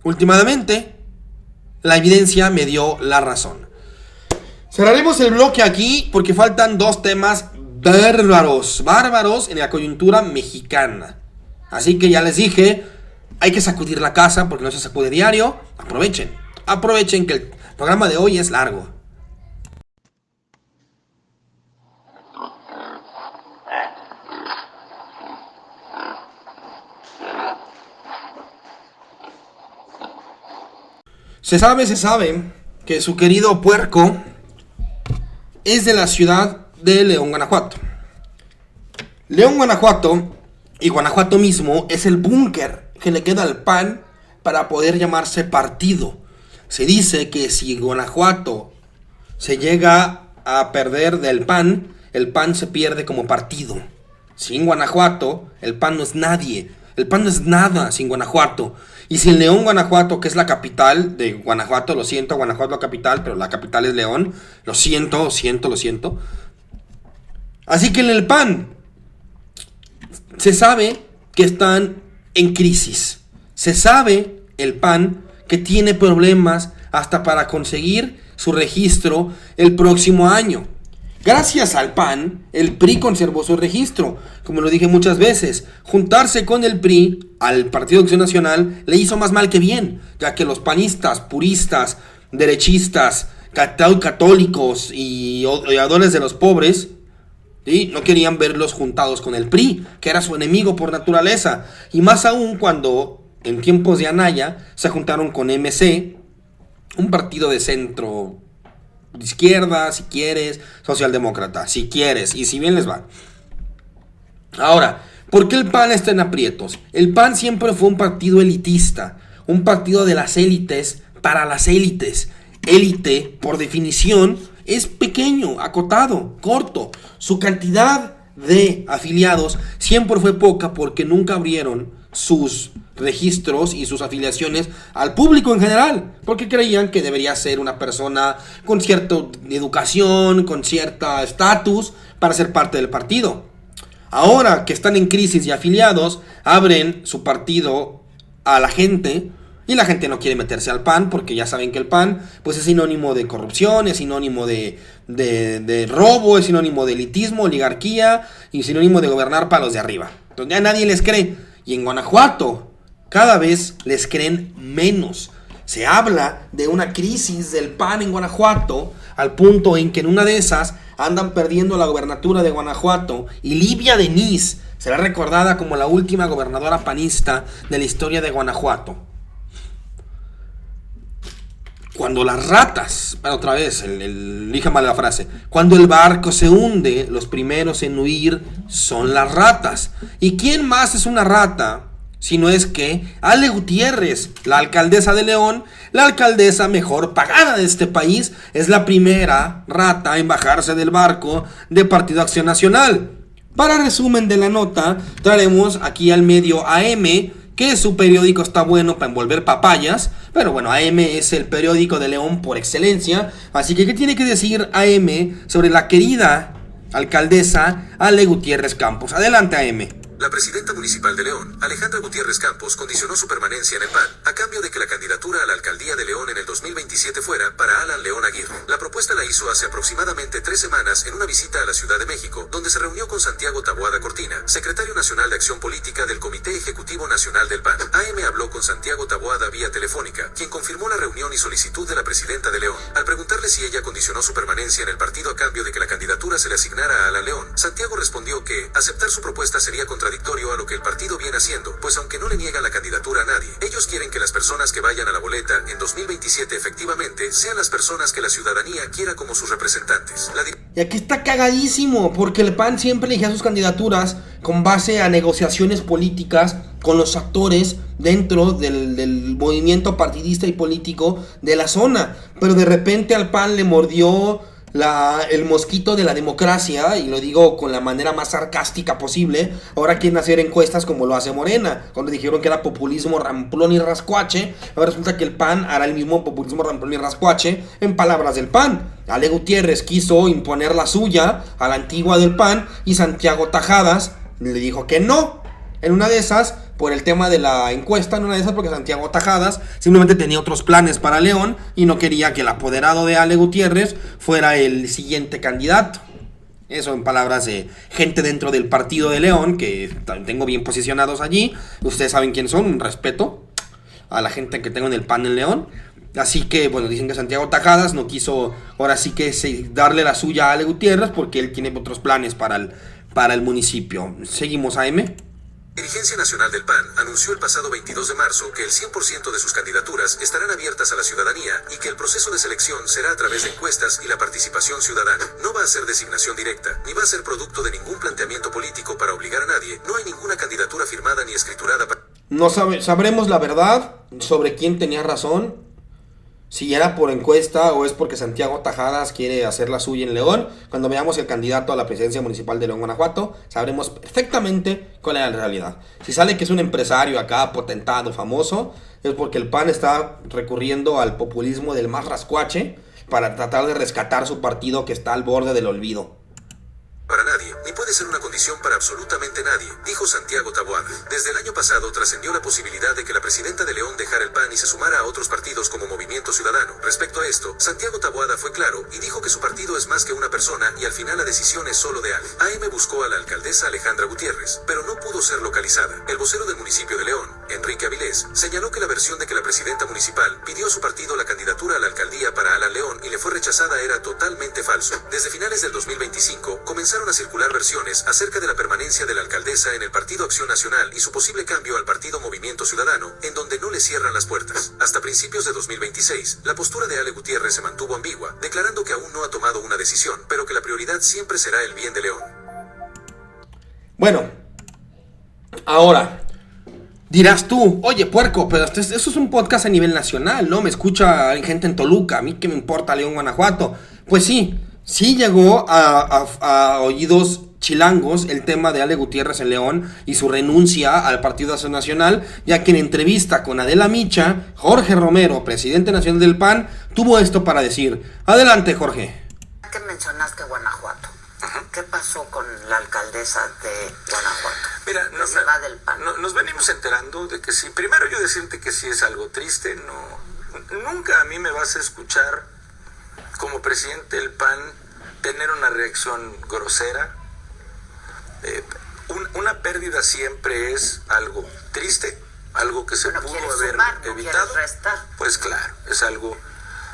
últimamente la evidencia me dio la razón. Cerraremos el bloque aquí porque faltan dos temas bárbaros en la coyuntura mexicana. Así que ya les dije, hay que sacudir la casa porque no se sacude diario. Aprovechen que el programa de hoy es largo. Se sabe que su querido puerco es de la ciudad de León, Guanajuato. León, Guanajuato y Guanajuato mismo es el búnker que le queda al PAN para poder llamarse partido. Se dice que si Guanajuato se llega a perder del PAN, el PAN se pierde como partido. Sin Guanajuato, el PAN no es nadie. El PAN no es nada sin Guanajuato. Y sin León, Guanajuato, que es la capital de Guanajuato, lo siento, Guanajuato la capital, pero la capital es León. Lo siento. Así que en el PAN se sabe que están en crisis. Se sabe el PAN que tiene problemas hasta para conseguir su registro el próximo año. Gracias al PAN, el PRI conservó su registro. Como lo dije muchas veces, juntarse con el PRI, al Partido de Acción Nacional, le hizo más mal que bien, ya que los panistas, puristas, derechistas, católicos y odiadores de los pobres, ¿sí?, no querían verlos juntados con el PRI, que era su enemigo por naturaleza. Y más aún cuando, en tiempos de Anaya, se juntaron con MC, un partido de centro izquierda, si quieres, socialdemócrata, si quieres, y si bien les va. Ahora, ¿por qué el PAN está en aprietos? El PAN siempre fue un partido elitista, un partido de las élites para las élites. Élite, por definición, es pequeño, acotado, corto. Su cantidad de afiliados siempre fue poca porque nunca abrieron sus registros y sus afiliaciones al público en general, porque creían que debería ser una persona con cierta educación, con cierto estatus para ser parte del partido. Ahora que están en crisis y afiliados, abren su partido a la gente y la gente no quiere meterse al PAN porque ya saben que el PAN pues es sinónimo de corrupción, es sinónimo de robo, es sinónimo de elitismo, oligarquía y sinónimo de gobernar para los de arriba, donde a nadie les cree. Y en Guanajuato cada vez les creen menos. Se habla de una crisis del PAN en Guanajuato, al punto en que en una de esas andan perdiendo la gobernatura de Guanajuato y Livia Denis será recordada como la última gobernadora panista de la historia de Guanajuato. Cuando las ratas, bueno, otra vez, dije mal la frase, cuando el barco se hunde, los primeros en huir son las ratas. ¿Y quién más es una rata? Si no es que Ale Gutiérrez, la alcaldesa de León, la alcaldesa mejor pagada de este país, es la primera rata en bajarse del barco de Partido Acción Nacional. Para resumen de la nota, traeremos aquí al medio AM, que su periódico está bueno para envolver papayas, pero bueno, AM es el periódico de León por excelencia, así que ¿qué tiene que decir AM sobre la querida alcaldesa Ale Gutiérrez Campos? Adelante, AM. La presidenta municipal de León, Alejandra Gutiérrez Campos, condicionó su permanencia en el PAN a cambio de que la candidatura a la alcaldía de León en el 2027 fuera para Alan León Aguirre. La propuesta la hizo hace aproximadamente 3 semanas en una visita a la Ciudad de México, donde se reunió con Santiago Taboada Cortina, secretario nacional de Acción Política del Comité Ejecutivo Nacional del PAN. AM habló con Santiago Taboada vía telefónica, quien confirmó la reunión y solicitud de la presidenta de León. Al preguntarle si ella condicionó su permanencia en el partido a cambio de que la candidatura se le asignara a Alan León, Santiago respondió que aceptar su propuesta sería contradictorio a lo que el partido viene haciendo, pues aunque no le niegan la candidatura a nadie, ellos quieren que las personas que vayan a la boleta en 2027 efectivamente sean las personas que la ciudadanía quiera como sus representantes. Y aquí está cagadísimo, porque el PAN siempre elegía sus candidaturas con base a negociaciones políticas con los actores dentro del movimiento partidista y político de la zona. Pero de repente al PAN le mordió el mosquito de la democracia, y lo digo con la manera más sarcástica posible. Ahora quieren hacer encuestas como lo hace Morena, cuando dijeron que era populismo ramplón y rascuache. Ahora resulta que el PAN hará el mismo populismo ramplón y rascuache en palabras del PAN. Ale Gutiérrez quiso imponer la suya a la antigua del PAN, y Santiago Tajadas le dijo que no. En una de esas, por el tema de la encuesta, en una de esas porque Santiago Tajadas simplemente tenía otros planes para León y no quería que el apoderado de Ale Gutiérrez fuera el siguiente candidato. Eso en palabras de gente dentro del partido de León, que tengo bien posicionados allí. Ustedes saben quiénes son, un respeto a la gente que tengo en el PAN en León. Así que, bueno, dicen que Santiago Tajadas no quiso ahora sí que darle la suya a Ale Gutiérrez porque él tiene otros planes para el municipio. Seguimos, AM. La Dirigencia Nacional del PAN anunció el pasado 22 de marzo que el 100% de sus candidaturas estarán abiertas a la ciudadanía y que el proceso de selección será a través de encuestas y la participación ciudadana. No va a ser designación directa, ni va a ser producto de ningún planteamiento político para obligar a nadie. No hay ninguna candidatura firmada ni escriturada para... No sabremos la verdad sobre quién tenía razón, si era por encuesta o es porque Santiago Tajadas quiere hacer la suya en León. Cuando veamos el candidato a la presidencia municipal de León, Guanajuato, sabremos perfectamente cuál era la realidad. Si sale que es un empresario acá, potentado, famoso, es porque el PAN está recurriendo al populismo del más rascuache para tratar de rescatar su partido que está al borde del olvido. Para nadie, ni puede ser una condición para absolutamente nadie, dijo Santiago Taboada. Desde el año pasado trascendió la posibilidad de que la presidenta de León dejara el PAN y se sumara a otros partidos como Movimiento Ciudadano. Respecto a esto, Santiago Taboada fue claro y dijo que su partido es más que una persona y al final la decisión es solo de Ale. AM buscó a la alcaldesa Alejandra Gutiérrez, pero no pudo ser localizada. El vocero del municipio de León, Enrique Avilés, señaló que la versión de que la presidenta municipal pidió a su partido la candidatura a la alcaldía para Alan León y le fue rechazada era totalmente falso. Desde finales del 2025 comenzaron a circular versiones acerca de la permanencia de la alcaldesa en el Partido Acción Nacional y su posible cambio al Partido Movimiento Ciudadano, en donde no le cierran las puertas. Hasta principios de 2026, la postura de Ale Gutiérrez se mantuvo ambigua, declarando que aún no ha tomado una decisión, pero que la prioridad siempre será el bien de León. Bueno, ahora dirás tú, oye puerco, pero eso es un podcast a nivel nacional, ¿no? Me escucha gente en Toluca, a mí qué me importa León, Guanajuato. Pues sí llegó a oídos chilangos el tema de Ale Gutiérrez en León y su renuncia al Partido Acción Nacional, ya que en entrevista con Adela Micha, Jorge Romero, presidente nacional del PAN, tuvo esto para decir. Adelante, Jorge. ¿Qué mencionaste Guanajuato? ¿Qué pasó con la alcaldesa de Guanajuato? Mira, se va del PAN. Nos venimos enterando de que sí. Primero yo decirte que sí es algo triste. Nunca a mí me vas a escuchar como presidente del PAN tener una reacción grosera. Una pérdida siempre es algo triste, algo que se pudo haber evitado. Pues claro, es algo,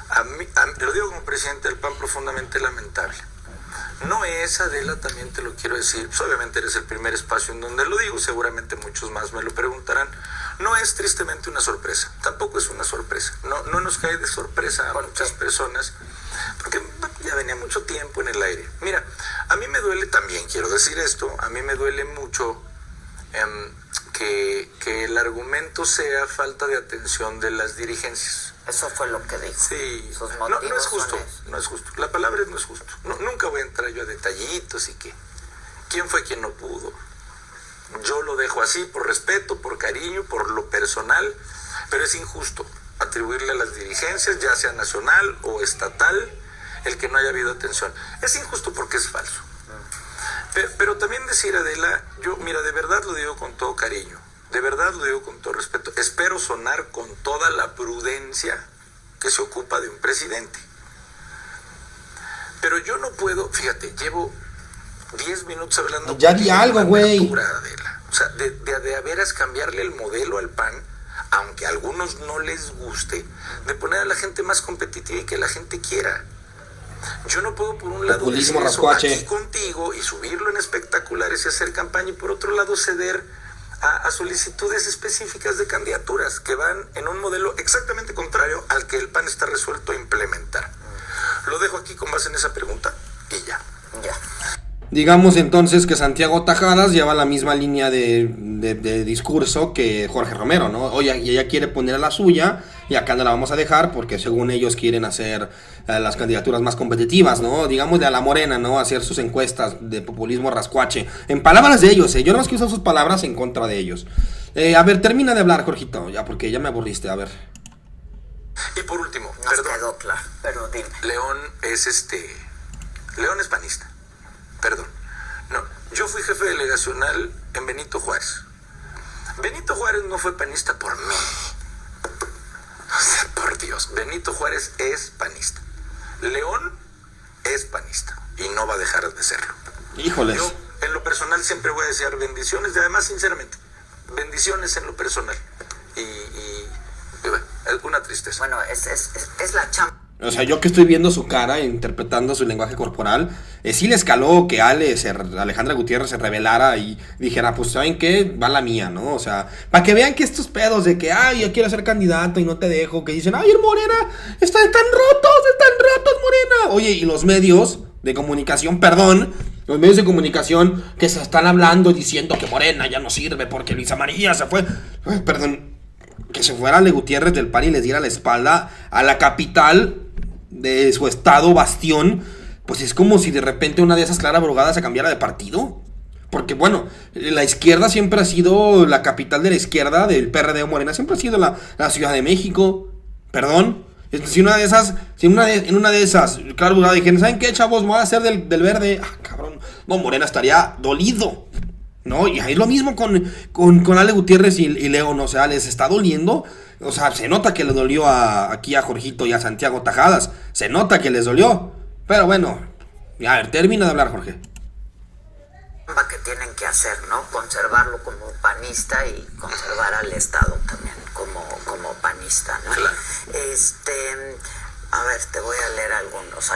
a mí, lo digo como presidente del PAN, profundamente lamentable. No es, Adela, también te lo quiero decir, pues obviamente eres el primer espacio en donde lo digo, seguramente muchos más me lo preguntarán. No es tristemente una sorpresa, tampoco es una sorpresa, no nos cae de sorpresa a muchas personas, porque ya venía mucho tiempo en el aire. Mira, a mí me duele también, quiero decir esto, a mí me duele mucho que el argumento sea falta de atención de las dirigencias. Eso fue lo que dijo. Sí, no es justo, no es justo, la palabra es no es justo. Nunca voy a entrar yo a detallitos y que quién fue quien no pudo. Yo lo dejo así por respeto, por cariño, por lo personal, pero es injusto atribuirle a las dirigencias, ya sea nacional o estatal, el que no haya habido atención. Es injusto porque es falso. Pero también decir, Adela, yo, mira, de verdad lo digo con todo cariño, de verdad lo digo con todo respeto. Espero sonar con toda la prudencia que se ocupa de un presidente. Pero yo no puedo, fíjate, llevo 10 minutos hablando. Ya di algo, güey. O sea, de a veras cambiarle el modelo al PAN, aunque a algunos no les guste, de poner a la gente más competitiva y que la gente quiera. Yo no puedo, por un lado, decir eso aquí contigo y subirlo en espectaculares y hacer campaña, y por otro lado ceder a solicitudes específicas de candidaturas que van en un modelo exactamente contrario al que el PAN está resuelto a implementar. Lo dejo aquí con base en esa pregunta y ya. Digamos entonces que Santiago Tajadas lleva la misma línea de discurso que Jorge Romero, ¿no? Oye, y ella quiere poner a la suya y acá no la vamos a dejar porque según ellos quieren hacer las candidaturas más competitivas, ¿no? Digamos de a la Morena, ¿no? Hacer sus encuestas de populismo rascuache. En palabras de ellos, yo no más que usar sus palabras en contra de ellos. A ver, termina de hablar, Jorgito, ya porque ya me aburriste, a ver. Y por último, nos quedó claro, pero dime. León es panista. Perdón. No, yo fui jefe delegacional en Benito Juárez. Benito Juárez no fue panista por mí. O sea, por Dios, Benito Juárez es panista. León es panista y no va a dejar de serlo. Híjoles. Yo, en lo personal, siempre voy a desear bendiciones, y además, sinceramente, bendiciones en lo personal. Y bueno, es una tristeza. Bueno, es la chamba. O sea, yo que estoy viendo su cara, interpretando su lenguaje corporal, sí le escaló que Alejandra Gutiérrez se revelara y dijera, pues, ¿saben qué? Va la mía, ¿no? O sea, para que vean que estos pedos de que, ay, yo quiero ser candidato y no te dejo, que dicen, ay, el Morena, están rotos, Morena. Oye, y los medios de comunicación, los medios de comunicación que se están hablando diciendo que Morena ya no sirve porque Luisa María se fue, que se fuera Ale Gutiérrez del PAN y les diera la espalda a la capital de su estado bastión, pues es como si de repente una de esas Clara Brugada se cambiara de partido. Porque bueno, la izquierda siempre ha sido la capital de la izquierda, del PRD o Morena, siempre ha sido la Ciudad de México. Perdón. Si en una de esas, Clara Brugada dijeron, ¿saben qué, chavos? Me voy a hacer del verde. Ah, cabrón. No, Morena estaría dolido, ¿no? Y ahí es lo mismo con Ale Gutiérrez y León, o sea, les está doliendo. O sea, se nota que le dolió aquí a Jorgito y a Santiago Tajadas. Se nota que les dolió. Pero bueno, a ver, termina de hablar, Jorge. Que tienen que hacer, ¿no? Conservarlo como panista y conservar al Estado también como panista, ¿no? Claro. A ver, te voy a leer algunos.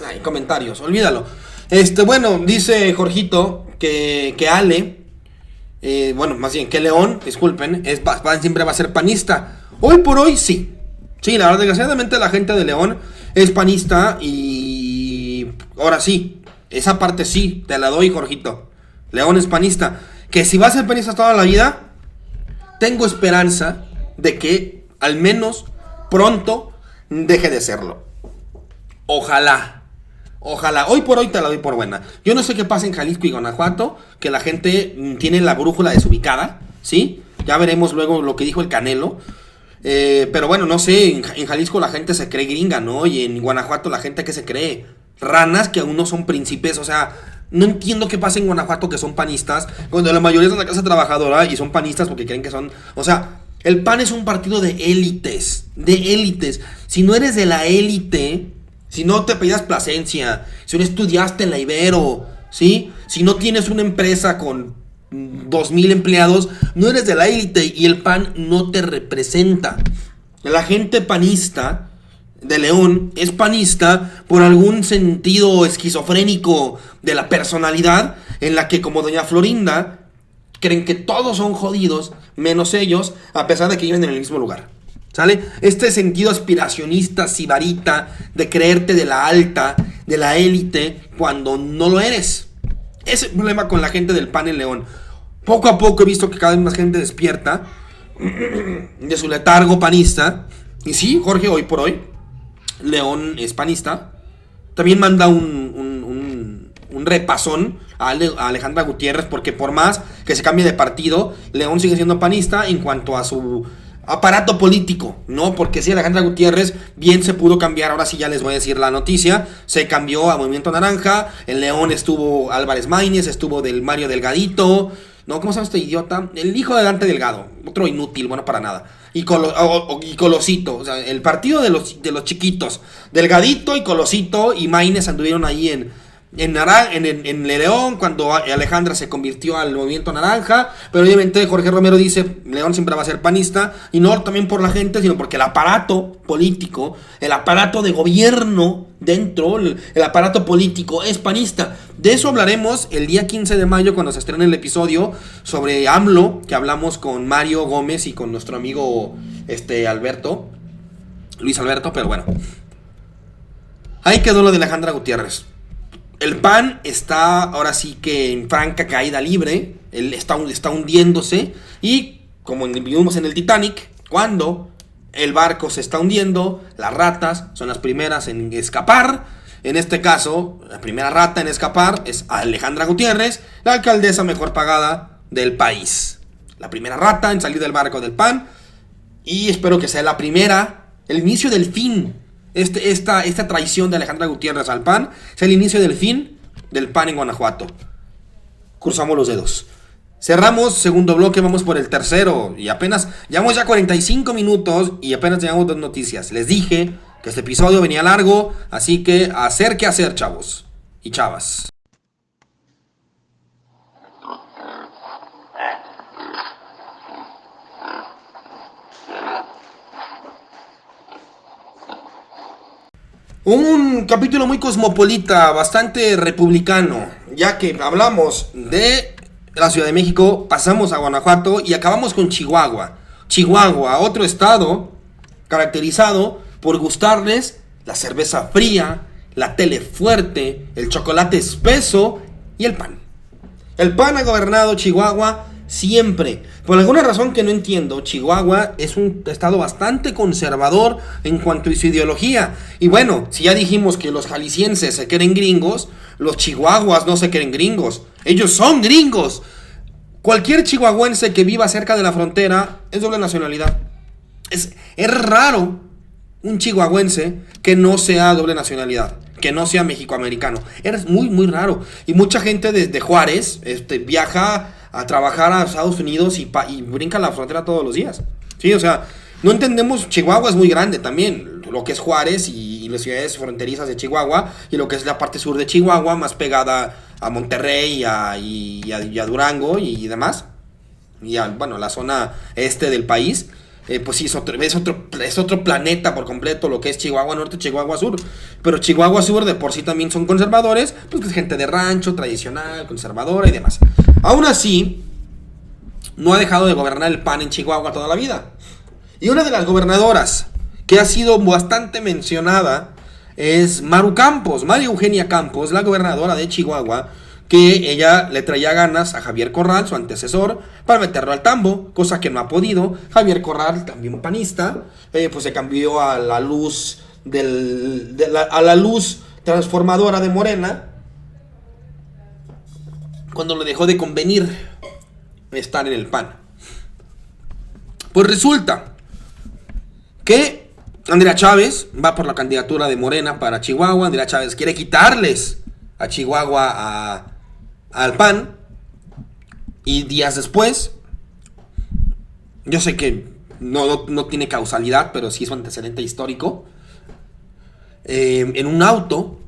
Hay comentarios, olvídalo. Bueno, dice Jorgito que Ale... bueno, más bien, que León, disculpen, siempre va a ser panista. Hoy por hoy, sí. Sí, la verdad, desgraciadamente la gente de León es panista y... Ahora sí, esa parte sí, te la doy, Jorgito. León es panista. Que si va a ser panista toda la vida, tengo esperanza de que, al menos, pronto, deje de serlo. Ojalá. Hoy por hoy te la doy por buena. Yo no sé qué pasa en Jalisco y Guanajuato, que la gente tiene la brújula desubicada, ¿sí? Ya veremos luego lo que dijo el Canelo. Pero bueno, no sé, en Jalisco la gente se cree gringa, ¿no? Y en Guanajuato la gente que se cree ranas que aún no son príncipes, o sea... No entiendo qué pasa en Guanajuato que son panistas, cuando la mayoría es de la clase trabajadora y son panistas porque creen que son... O sea, el PAN es un partido de élites, Si no eres de la élite... Si no te pedías Plasencia, si no estudiaste en la Ibero, ¿sí? Si no tienes una empresa con 2,000 empleados, no eres de la élite y el PAN no te representa. La gente panista de León es panista por algún sentido esquizofrénico de la personalidad en la que, como doña Florinda, creen que todos son jodidos, menos ellos, a pesar de que viven en el mismo lugar. ¿Sale? Este sentido aspiracionista, sibarita, de creerte de la alta, de la élite, cuando no lo eres. Ese es el problema con la gente del PAN en León. Poco a poco he visto que cada vez más gente despierta de su letargo panista. Y sí, Jorge, hoy por hoy, León es panista. También manda un repasón a Alejandra Gutiérrez, porque por más que se cambie de partido, León sigue siendo panista en cuanto a su aparato político, ¿no? Porque sí, Alejandra Gutiérrez bien se pudo cambiar, ahora sí ya les voy a decir la noticia, se cambió a Movimiento Naranja, en León estuvo Álvarez Maínez, estuvo del Mario Delgadito, ¿no? ¿Cómo se llama este idiota? El hijo de Dante Delgado, otro inútil, bueno para nada. Y Colosito, o sea, el partido de los chiquitos, Delgadito y Colosito y Maínez anduvieron ahí en León, cuando Alejandra se convirtió al Movimiento Naranja, pero obviamente Jorge Romero dice, León siempre va a ser panista, y no también por la gente, sino porque el aparato político, el aparato de gobierno dentro, el aparato político es panista. De eso hablaremos el día 15 de mayo cuando se estrene el episodio sobre AMLO, que hablamos con Mario Gómez y con nuestro amigo Luis Alberto, pero bueno. Ahí quedó lo de Alejandra Gutiérrez. El PAN está ahora sí que en franca caída libre, él está hundiéndose, y como vimos en el Titanic, cuando el barco se está hundiendo, las ratas son las primeras en escapar. En este caso, la primera rata en escapar es Alejandra Gutiérrez, la alcaldesa mejor pagada del país. La primera rata en salir del barco del PAN, y espero que sea la primera, el inicio del fin. Esta traición de Alejandra Gutiérrez al PAN es el inicio del fin del PAN en Guanajuato. Cruzamos los dedos. Cerramos segundo bloque, vamos por el tercero. Y apenas, llevamos ya 45 minutos y apenas llevamos 2 noticias. Les dije que este episodio venía largo, así que hacer que hacer, chavos y chavas. Un capítulo muy cosmopolita, bastante republicano, ya que hablamos de la Ciudad de México, pasamos a Guanajuato y acabamos con Chihuahua. Chihuahua, otro estado caracterizado por gustarles la cerveza fría, la tele fuerte, el chocolate espeso y el pan. El PAN ha gobernado Chihuahua siempre. Por alguna razón que no entiendo, Chihuahua es un estado bastante conservador en cuanto a su ideología. Y bueno, si ya dijimos que los jaliscienses se creen gringos, los chihuahuas no se creen gringos. Ellos son gringos. Cualquier chihuahuense que viva cerca de la frontera es doble nacionalidad. Es raro un chihuahuense que no sea doble nacionalidad, que no sea mexicoamericano. Es muy, muy raro. Y mucha gente desde Juárez viaja a trabajar a Estados Unidos y brinca la frontera todos los días. Sí, o sea, no entendemos. Chihuahua es muy grande también, lo que es Juárez y las ciudades fronterizas de Chihuahua, y lo que es la parte sur de Chihuahua, más pegada a Monterrey y a Durango y demás, y la zona este del país. Pues sí, es otro planeta por completo lo que es Chihuahua Norte, Chihuahua Sur. Pero Chihuahua Sur de por sí también son conservadores, pues es gente de rancho, tradicional, conservadora y demás. Aún así, no ha dejado de gobernar el PAN en Chihuahua toda la vida. Y una de las gobernadoras que ha sido bastante mencionada es Maru Campos, María Eugenia Campos, la gobernadora de Chihuahua, que ella le traía ganas a Javier Corral, su antecesor, para meterlo al tambo, cosa que no ha podido. Javier Corral, también panista, pues se cambió a la luz a la luz transformadora de Morena, cuando le dejó de convenir estar en el PAN. Pues resulta que Andrea Chávez va por la candidatura de Morena para Chihuahua. Andrea Chávez quiere quitarles a Chihuahua al PAN, y días después, yo sé que no tiene causalidad, pero sí es un antecedente histórico, en un auto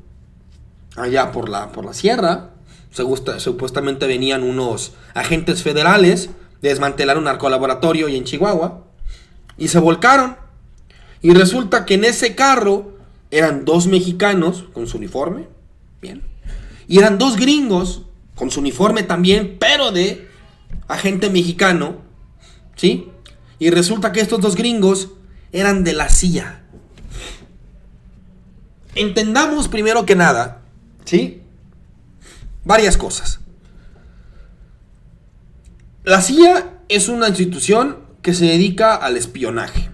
allá por la sierra, supuestamente venían unos agentes federales de desmantelar un narcolaboratorio y en Chihuahua, y se volcaron, y resulta que en ese carro eran 2 mexicanos con su uniforme, bien, y eran 2 gringos con su uniforme también, pero de agente mexicano, ¿sí? Y resulta que estos 2 gringos eran de la CIA. Entendamos primero que nada, ¿sí? Varias cosas. La CIA es una institución que se dedica al espionaje.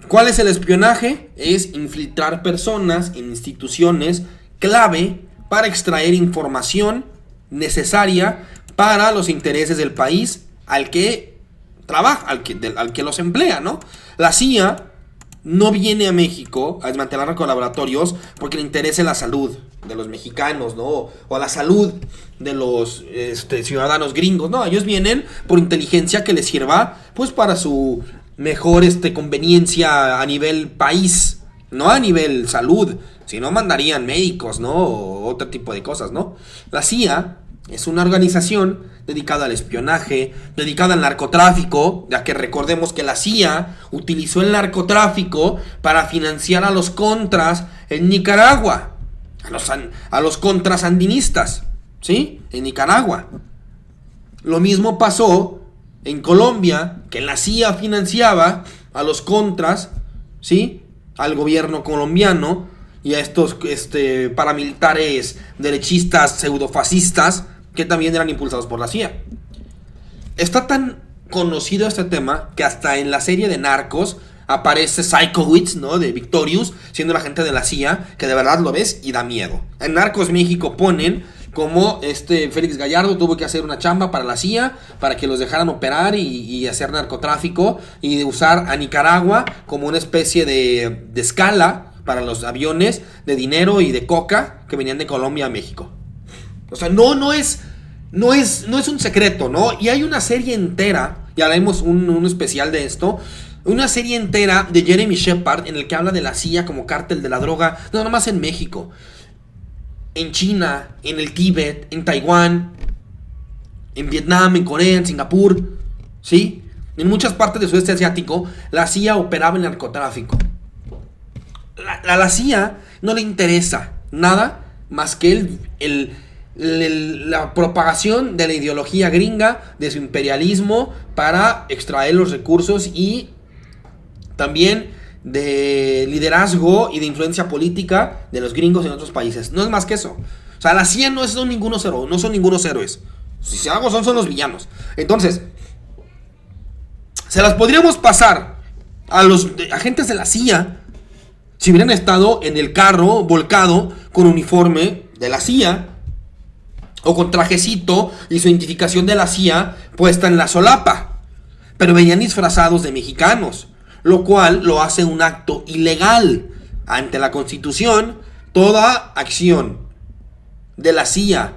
¿Cuál es el espionaje? Es infiltrar personas en instituciones clave para extraer información necesaria para los intereses del país al que trabaja, al que los emplea, ¿no? La CIA no viene a México a desmantelar narcolaboratorios porque le interese la salud de los mexicanos, ¿no? O la salud de los ciudadanos gringos, ¿no? Ellos vienen por inteligencia que les sirva, pues, para su mejor conveniencia a nivel país, no a nivel salud. Si no, mandarían médicos, ¿no? O otro tipo de cosas, ¿no? La CIA es una organización dedicada al espionaje, dedicada al narcotráfico, ya que recordemos que la CIA utilizó el narcotráfico para financiar a los contras en Nicaragua, a los contras sandinistas, ¿sí? En Nicaragua. Lo mismo pasó en Colombia, que la CIA financiaba a los contras, ¿sí? Al gobierno colombiano y a estos paramilitares derechistas pseudofascistas que también eran impulsados por la CIA. Está tan conocido este tema que hasta en la serie de Narcos aparece Psychowitz, ¿no? De Victorious, siendo la agente de la CIA, que de verdad lo ves y da miedo. En Narcos México ponen como Félix Gallardo tuvo que hacer una chamba para la CIA para que los dejaran operar y hacer narcotráfico y de usar a Nicaragua como una especie de escala para los aviones de dinero y de coca que venían de Colombia a México. O sea, no es un secreto, ¿no? Y hay una serie entera, ya haremos un especial de esto, una serie entera de Jeremy Shepard en el que habla de la CIA como cártel de la droga, no nomás en México, en China, en el Tíbet, en Taiwán, en Vietnam, en Corea, en Singapur, ¿sí? En muchas partes del sudeste asiático, la CIA operaba el narcotráfico. La CIA no le interesa nada más que la propagación de la ideología gringa, de su imperialismo para extraer los recursos y también de liderazgo y de influencia política de los gringos en otros países. No es más que eso. O sea, la CIA no son ningunos héroes. Si algo son los villanos. Entonces, se las podríamos pasar a los agentes de la CIA si hubieran estado en el carro volcado con uniforme de la CIA o con trajecito y su identificación de la CIA puesta en la solapa, pero venían disfrazados de mexicanos, lo cual lo hace un acto ilegal. Ante la Constitución, toda acción de la CIA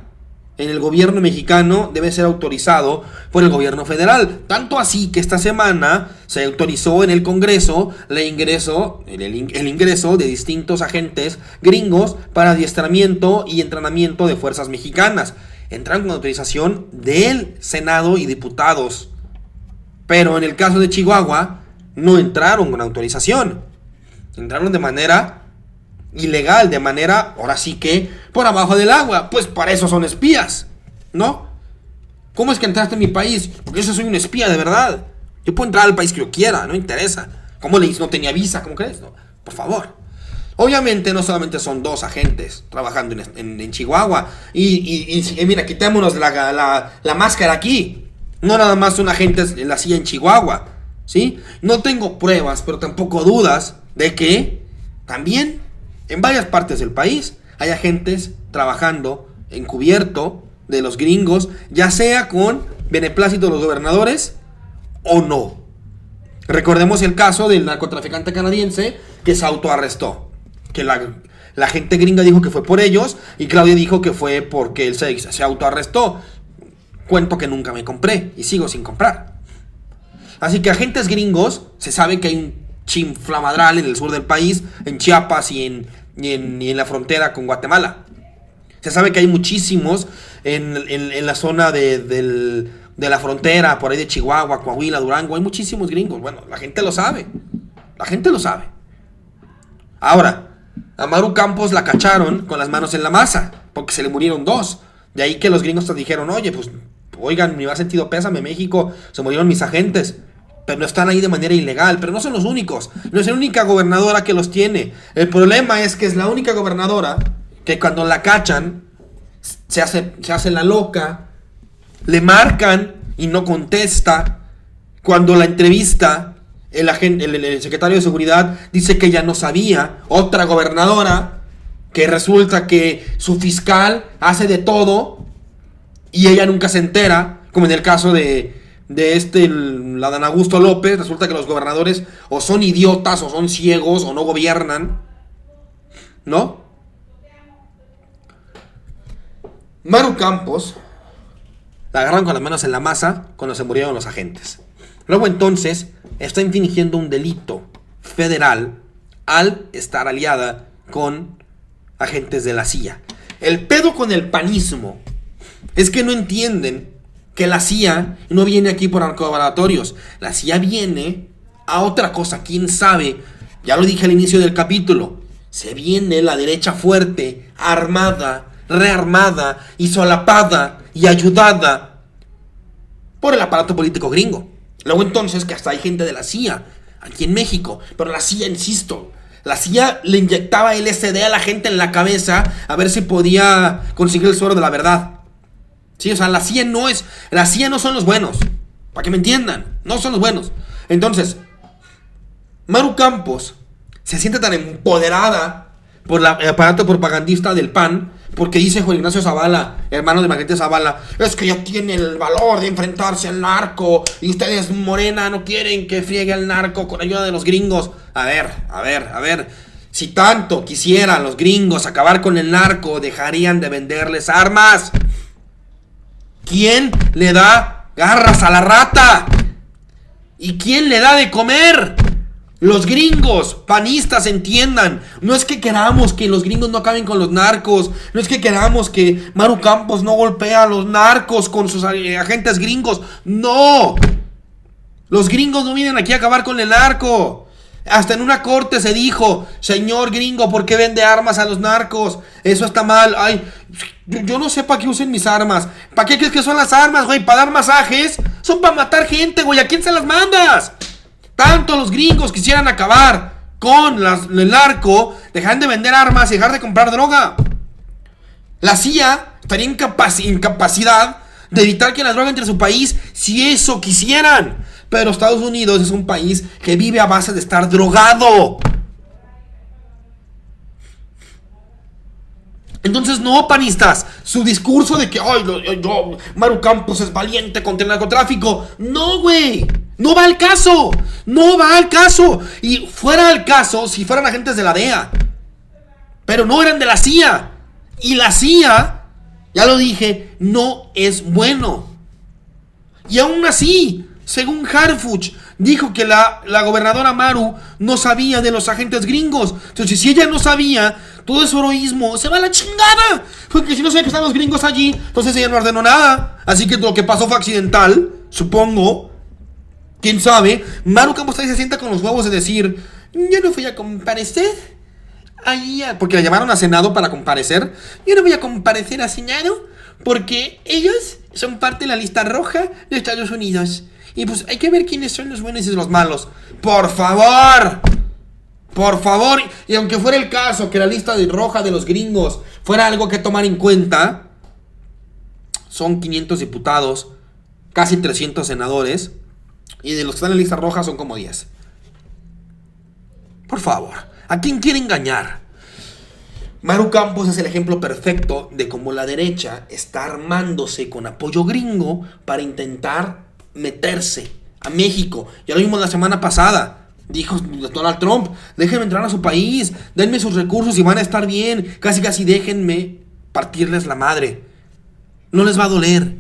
en el gobierno mexicano debe ser autorizado por el gobierno federal. Tanto así que esta semana se autorizó en el Congreso el ingreso de distintos agentes gringos para adiestramiento y entrenamiento de fuerzas mexicanas. Entraron con autorización del Senado y diputados. Pero en el caso de Chihuahua, no entraron con autorización. Entraron de manera ilegal, de manera, ahora sí que, por abajo del agua. Pues para eso son espías, ¿no? ¿Cómo es que entraste en mi país? Porque yo soy un espía de verdad. Yo puedo entrar al país que yo quiera, no interesa. ¿Cómo le dices? No tenía visa, ¿cómo crees? No, por favor. Obviamente no solamente son 2 agentes trabajando en Chihuahua. Y mira, quitémonos la máscara aquí. No nada más son agentes en la CIA en Chihuahua, ¿sí? No tengo pruebas, pero tampoco dudas de que también en varias partes del país hay agentes trabajando encubierto de los gringos, ya sea con beneplácito de los gobernadores o no. Recordemos el caso del narcotraficante canadiense que se autoarrestó. Que la gente gringa dijo que fue por ellos y Claudia dijo que fue porque él se autoarrestó. Cuento que nunca me compré y sigo sin comprar. Así que agentes gringos, se sabe que hay un chinflamadral en el sur del país, en Chiapas y en la frontera con Guatemala. Se sabe que hay muchísimos en la zona de la frontera, por ahí de Chihuahua, Coahuila, Durango. Hay muchísimos gringos. Bueno, la gente lo sabe. La gente lo sabe. Ahora, a Maru Campos la cacharon con las manos en la masa, porque se le murieron 2. De ahí que los gringos te dijeron, oye, pues, oigan, mi más sentido pésame, México, se murieron mis agentes. Pero no están ahí de manera ilegal, pero no son los únicos. No es la única gobernadora que los tiene. El problema es que es la única gobernadora que cuando la cachan se hace la loca, le marcan y no contesta. Cuando la entrevista, el secretario de seguridad dice que ella no sabía. Otra gobernadora que resulta que su fiscal hace de todo y ella nunca se entera, como en el caso de la Dan Augusto López. Resulta que los gobernadores o son idiotas, o son ciegos, o no gobiernan, ¿no? Maru Campos la agarraron con las manos en la masa cuando se murieron los agentes. Luego entonces está infringiendo un delito federal al estar aliada con agentes de la CIA. El pedo con el panismo es que no entienden que la CIA no viene aquí por narcolaboratorios. La CIA viene a otra cosa. ¿Quién sabe? Ya lo dije al inicio del capítulo. Se viene la derecha fuerte, armada, rearmada y solapada y ayudada por el aparato político gringo. Luego entonces que hasta hay gente de la CIA aquí en México. Pero la CIA, insisto, la CIA le inyectaba LSD a la gente en la cabeza a ver si podía conseguir el suero de la verdad. Sí, o sea, la CIA no son los buenos. Para que me entiendan, no son los buenos. Entonces, Maru Campos se siente tan empoderada por el aparato propagandista del PAN, porque dice Juan Ignacio Zavala, hermano de Margarita Zavala, es que ya tiene el valor de enfrentarse al narco, y ustedes, Morena, no quieren que friegue al narco con ayuda de los gringos. A ver, si tanto quisieran los gringos acabar con el narco, dejarían de venderles armas. ¿Quién le da garras a la rata? ¿Y quién le da de comer? Los gringos, panistas, entiendan. No es que queramos que los gringos no acaben con los narcos. No es que queramos que Maru Campos no golpee a los narcos con sus agentes gringos. No. Los gringos no vienen aquí a acabar con el narco. Hasta en una corte se dijo, señor gringo, ¿por qué vende armas a los narcos? Eso está mal. Ay, yo no sé para qué usen mis armas. ¿Para qué crees que son las armas, güey? ¿Para dar masajes? Son para matar gente, güey. ¿A quién se las mandas? Tanto los gringos quisieran acabar con el narco, dejar de vender armas y dejar de comprar droga. La CIA estaría en incapacidad de evitar que la droga entre a su país si eso quisieran. Pero Estados Unidos es un país que vive a base de estar drogado. Entonces no, panistas, su discurso de que Maru Campos es valiente contra el narcotráfico, no, güey, no va al caso, no va al caso. Y fuera al caso si fueran agentes de la DEA, pero no eran de la CIA. Y la CIA, ya lo dije, no es bueno. Y aún así, según Harfuch, dijo que la gobernadora Maru no sabía de los agentes gringos. Entonces, si ella no sabía, todo ese heroísmo se va a la chingada. Porque si no sabía que están los gringos allí, entonces ella no ordenó nada. Así que lo que pasó fue accidental, supongo. ¿Quién sabe? Maru Campos se sienta con los huevos de decir, yo no fui a comparecer porque la llamaron a Senado para comparecer. Yo no voy a comparecer a Senado porque ellos son parte de la lista roja de Estados Unidos. Y pues hay que ver quiénes son los buenos y los malos. ¡Por favor! ¡Por favor! Y aunque fuera el caso que la lista roja de los gringos fuera algo que tomar en cuenta, son 500 diputados, casi 300 senadores, y de los que están en la lista roja son como 10. Por favor, ¿a quién quiere engañar? Maru Campos es el ejemplo perfecto de cómo la derecha está armándose con apoyo gringo para intentar meterse a México. Ya lo vimos la semana pasada. Dijo Donald Trump, déjenme entrar a su país, denme sus recursos y van a estar bien. Casi déjenme partirles la madre. No les va a doler.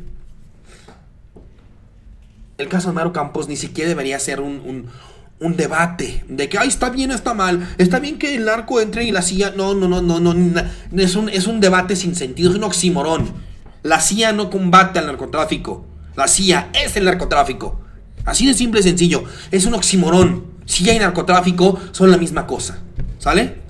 El caso de Maru Campos ni siquiera debería ser un debate de que, está bien, está mal, está bien que el narco entre y la CIA. No. Es un debate sin sentido, es un oxímoron. La CIA no combate al narcotráfico. La CIA es el narcotráfico. Así de simple y sencillo. Es un oxímoron. CIA y narcotráfico son la misma cosa. ¿Sale?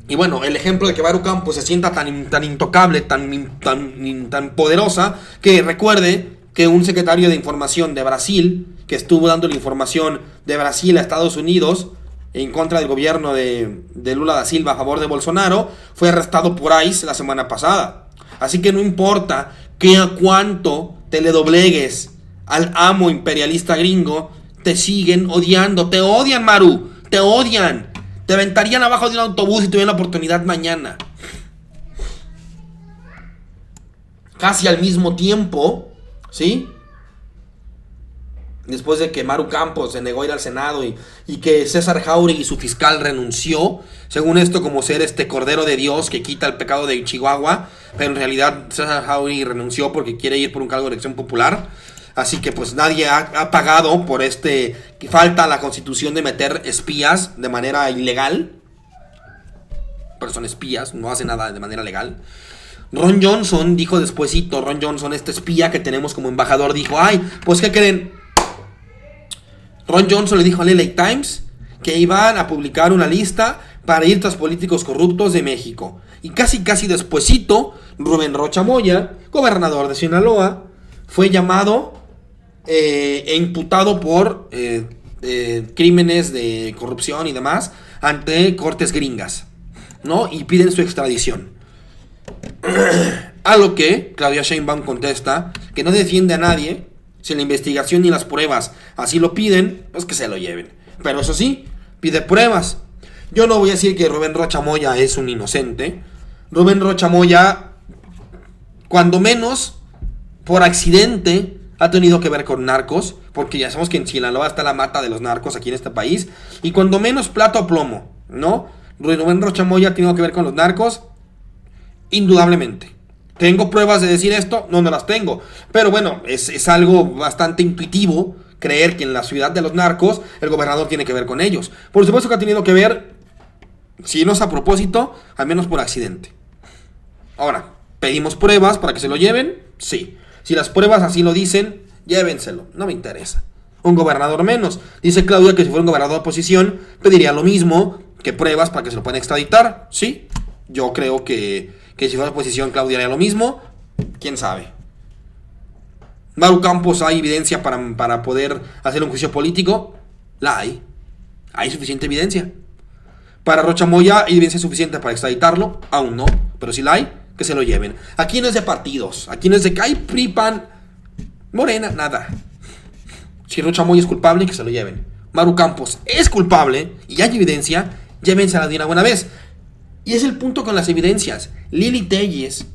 Y bueno, el ejemplo de que Maru Campos se sienta tan intocable, tan poderosa, que recuerde que un secretario de información de Brasil, que estuvo dando la información de Brasil a Estados Unidos en contra del gobierno de Lula da Silva a favor de Bolsonaro, fue arrestado por ICE la semana pasada. Así que no importa que a cuánto te le doblegues al amo imperialista gringo, te siguen odiando. Te odian, Maru, te odian. Te aventarían abajo de un autobús si tuvieran la oportunidad mañana. Casi al mismo tiempo, ¿sí? después de que Maru Campos se negó a ir al Senado y que César Jauregui, su fiscal, renunció, según esto como ser este cordero de Dios que quita el pecado de Chihuahua, pero en realidad César Jauregui renunció porque quiere ir por un cargo de elección popular. Así que pues nadie ha pagado por que falta a la Constitución de meter espías de manera ilegal. Pero son espías, no hace nada de manera legal. Ron Johnson dijo despuesito, Ron Johnson, este espía que tenemos como embajador, dijo, ay, pues ¿qué creen? Ron Johnson le dijo al LA Times que iban a publicar una lista para ir tras políticos corruptos de México. Y casi despuesito, Rubén Rocha Moya, gobernador de Sinaloa, fue llamado e imputado por crímenes de corrupción y demás ante cortes gringas, ¿no? Y piden su extradición. A lo que Claudia Sheinbaum contesta que no defiende a nadie. Si la investigación ni las pruebas así lo piden, pues que se lo lleven. Pero eso sí, pide pruebas. Yo no voy a decir que Rubén Rocha Moya es un inocente. Rubén Rocha Moya, cuando menos, por accidente, ha tenido que ver con narcos, porque ya sabemos que en Sinaloa está la mata de los narcos aquí en este país, y cuando menos plato a plomo, ¿no? Rubén Rocha Moya ha tenido que ver con los narcos, indudablemente. ¿Tengo pruebas de decir esto? No las tengo, pero bueno, es algo bastante intuitivo creer que en la ciudad de los narcos el gobernador tiene que ver con ellos. Por supuesto que ha tenido que ver, si no es a propósito, al menos por accidente. Ahora, ¿pedimos pruebas para que se lo lleven? Sí. Si las pruebas así lo dicen, llévenselo, no me interesa. Un gobernador menos. Dice Claudia que si fuera un gobernador de oposición, pediría lo mismo que pruebas para que se lo puedan extraditar. Sí, yo creo que si fuera oposición, Claudia haría lo mismo. ¿Quién sabe? Maru Campos, ¿hay evidencia para poder hacer un juicio político? La hay. ¿Hay suficiente evidencia? Para Rocha Moya, ¿hay evidencia suficiente para extraditarlo? Aún no, pero si la hay, que se lo lleven. Aquí no es de partidos, aquí no es de que hay PRI, PAN, Morena, nada. Si Rocha Moya es culpable, que se lo lleven. Maru Campos es culpable y hay evidencia, llévensela de una buena vez. Y es el punto con las evidencias. Lili Telles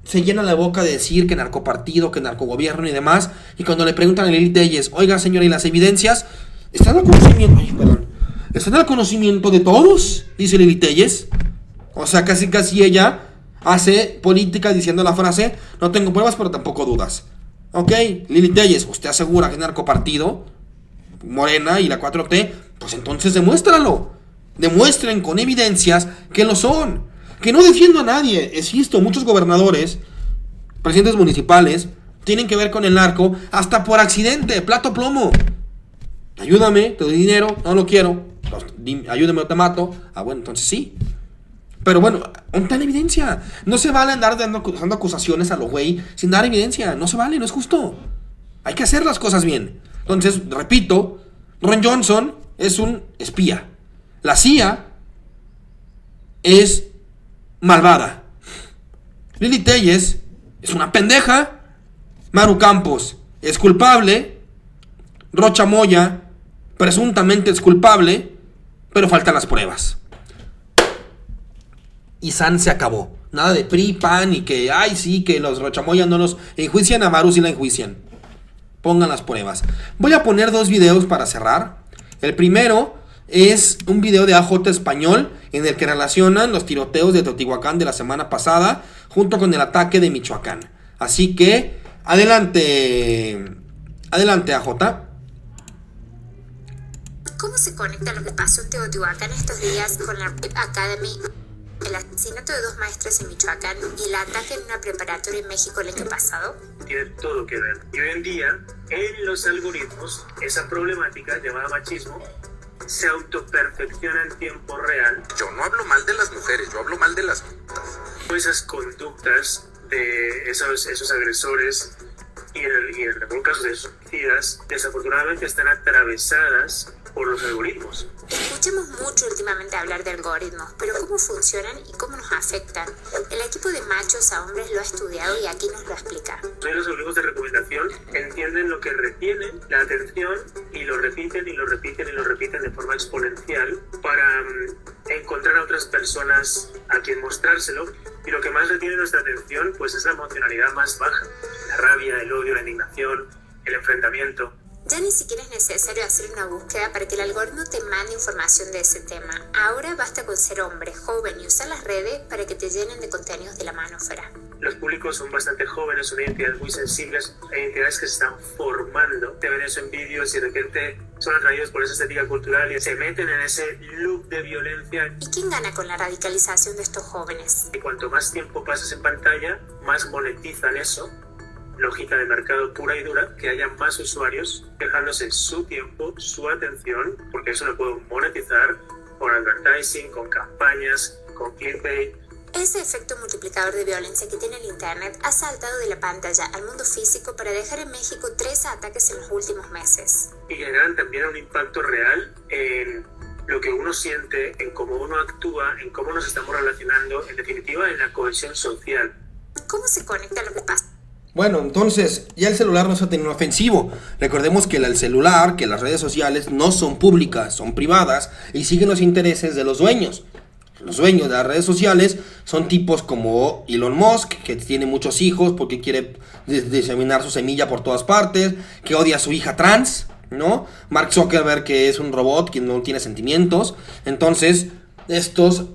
se llena la boca de decir que narcopartido, que narcogobierno y demás, y cuando le preguntan a Lili Telles, oiga señora, ¿y las evidencias? ¿Están al conocimiento? Ay, perdón. ¿Están al conocimiento de todos? Dice Lili Telles. O sea, casi ella hace política diciendo la frase, no tengo pruebas pero tampoco dudas. Ok, Lili Telles, ¿usted asegura que es narcopartido? Morena y la 4T, pues entonces demuéstralo. Demuestren con evidencias que lo son. Que no defiendo a nadie. Existo, muchos gobernadores, presidentes municipales, tienen que ver con el narco hasta por accidente, plato plomo. Ayúdame, te doy dinero, no lo quiero. Ayúdame o te mato. Ah, bueno, entonces sí. Pero bueno, ¿dónde está la evidencia? No se vale andar dando acusaciones a los güey sin dar evidencia. No se vale, no es justo. Hay que hacer las cosas bien. Entonces, repito, Ron Johnson es un espía. La CIA es malvada. Lili Telles es una pendeja. Maru Campos es culpable. Rocha Moya presuntamente es culpable, pero faltan las pruebas. Y San se acabó. Nada de PRI, PAN y que, ay sí, que los Rocha Moya no los enjuician, a Maru sí la enjuician. Pongan las pruebas. Voy a poner 2 videos para cerrar. El primero es un video de AJ Español en el que relacionan los tiroteos de Teotihuacán de la semana pasada junto con el ataque de Michoacán. Así que, adelante. Adelante, AJ. ¿Cómo se conecta lo que pasó en Teotihuacán estos días con la Academy, el asesinato de 2 maestros en Michoacán y el ataque en una preparatoria en México el año pasado? Tiene todo que ver. Y hoy en día, en los algoritmos, esa problemática llamada machismo se autoperfecciona en tiempo real. Yo no hablo mal de las mujeres, yo hablo mal de las putas. Esas conductas de esos agresores y en algunos casos de esos homicidas, desafortunadamente están atravesadas por los algoritmos. Escuchamos mucho últimamente hablar de algoritmos, pero ¿cómo funcionan y cómo nos afectan? El equipo de Machos a Hombres lo ha estudiado y aquí nos lo explica. Los algoritmos de recomendación entienden lo que retienen la atención y lo repiten y lo repiten y lo repiten de forma exponencial para encontrar a otras personas a quien mostrárselo. Y lo que más retiene nuestra atención pues es la emocionalidad más baja, la rabia, el odio, la indignación, el enfrentamiento. Ya ni siquiera es necesario hacer una búsqueda para que el algoritmo te mande información de ese tema. Ahora basta con ser hombre, joven y usar las redes para que te llenen de contenidos de la manósfera. Los públicos son bastante jóvenes, son identidades muy sensibles, hay identidades que se están formando. Te ven eso en vídeos y de repente son atraídos por esa estética cultural y se meten en ese loop de violencia. ¿Y quién gana con la radicalización de estos jóvenes? Y cuanto más tiempo pasas en pantalla, más monetizan eso. Lógica de mercado pura y dura, que haya más usuarios dejándose su tiempo, su atención, porque eso lo puedo monetizar con advertising, con campañas, con clickbait. Ese efecto multiplicador de violencia que tiene el Internet ha saltado de la pantalla al mundo físico para dejar en México 13 ataques en los últimos meses. Y generan también un impacto real en lo que uno siente, en cómo uno actúa, en cómo nos estamos relacionando, en definitiva en la cohesión social. ¿Cómo se conecta lo que pasa? Bueno, entonces, ya el celular no está teniendo ofensivo. Recordemos que el celular, que las redes sociales no son públicas, son privadas y siguen los intereses de los dueños. Los dueños de las redes sociales son tipos como Elon Musk, que tiene muchos hijos porque quiere diseminar su semilla por todas partes, que odia a su hija trans, ¿no? Mark Zuckerberg, que es un robot que no tiene sentimientos. Entonces, estos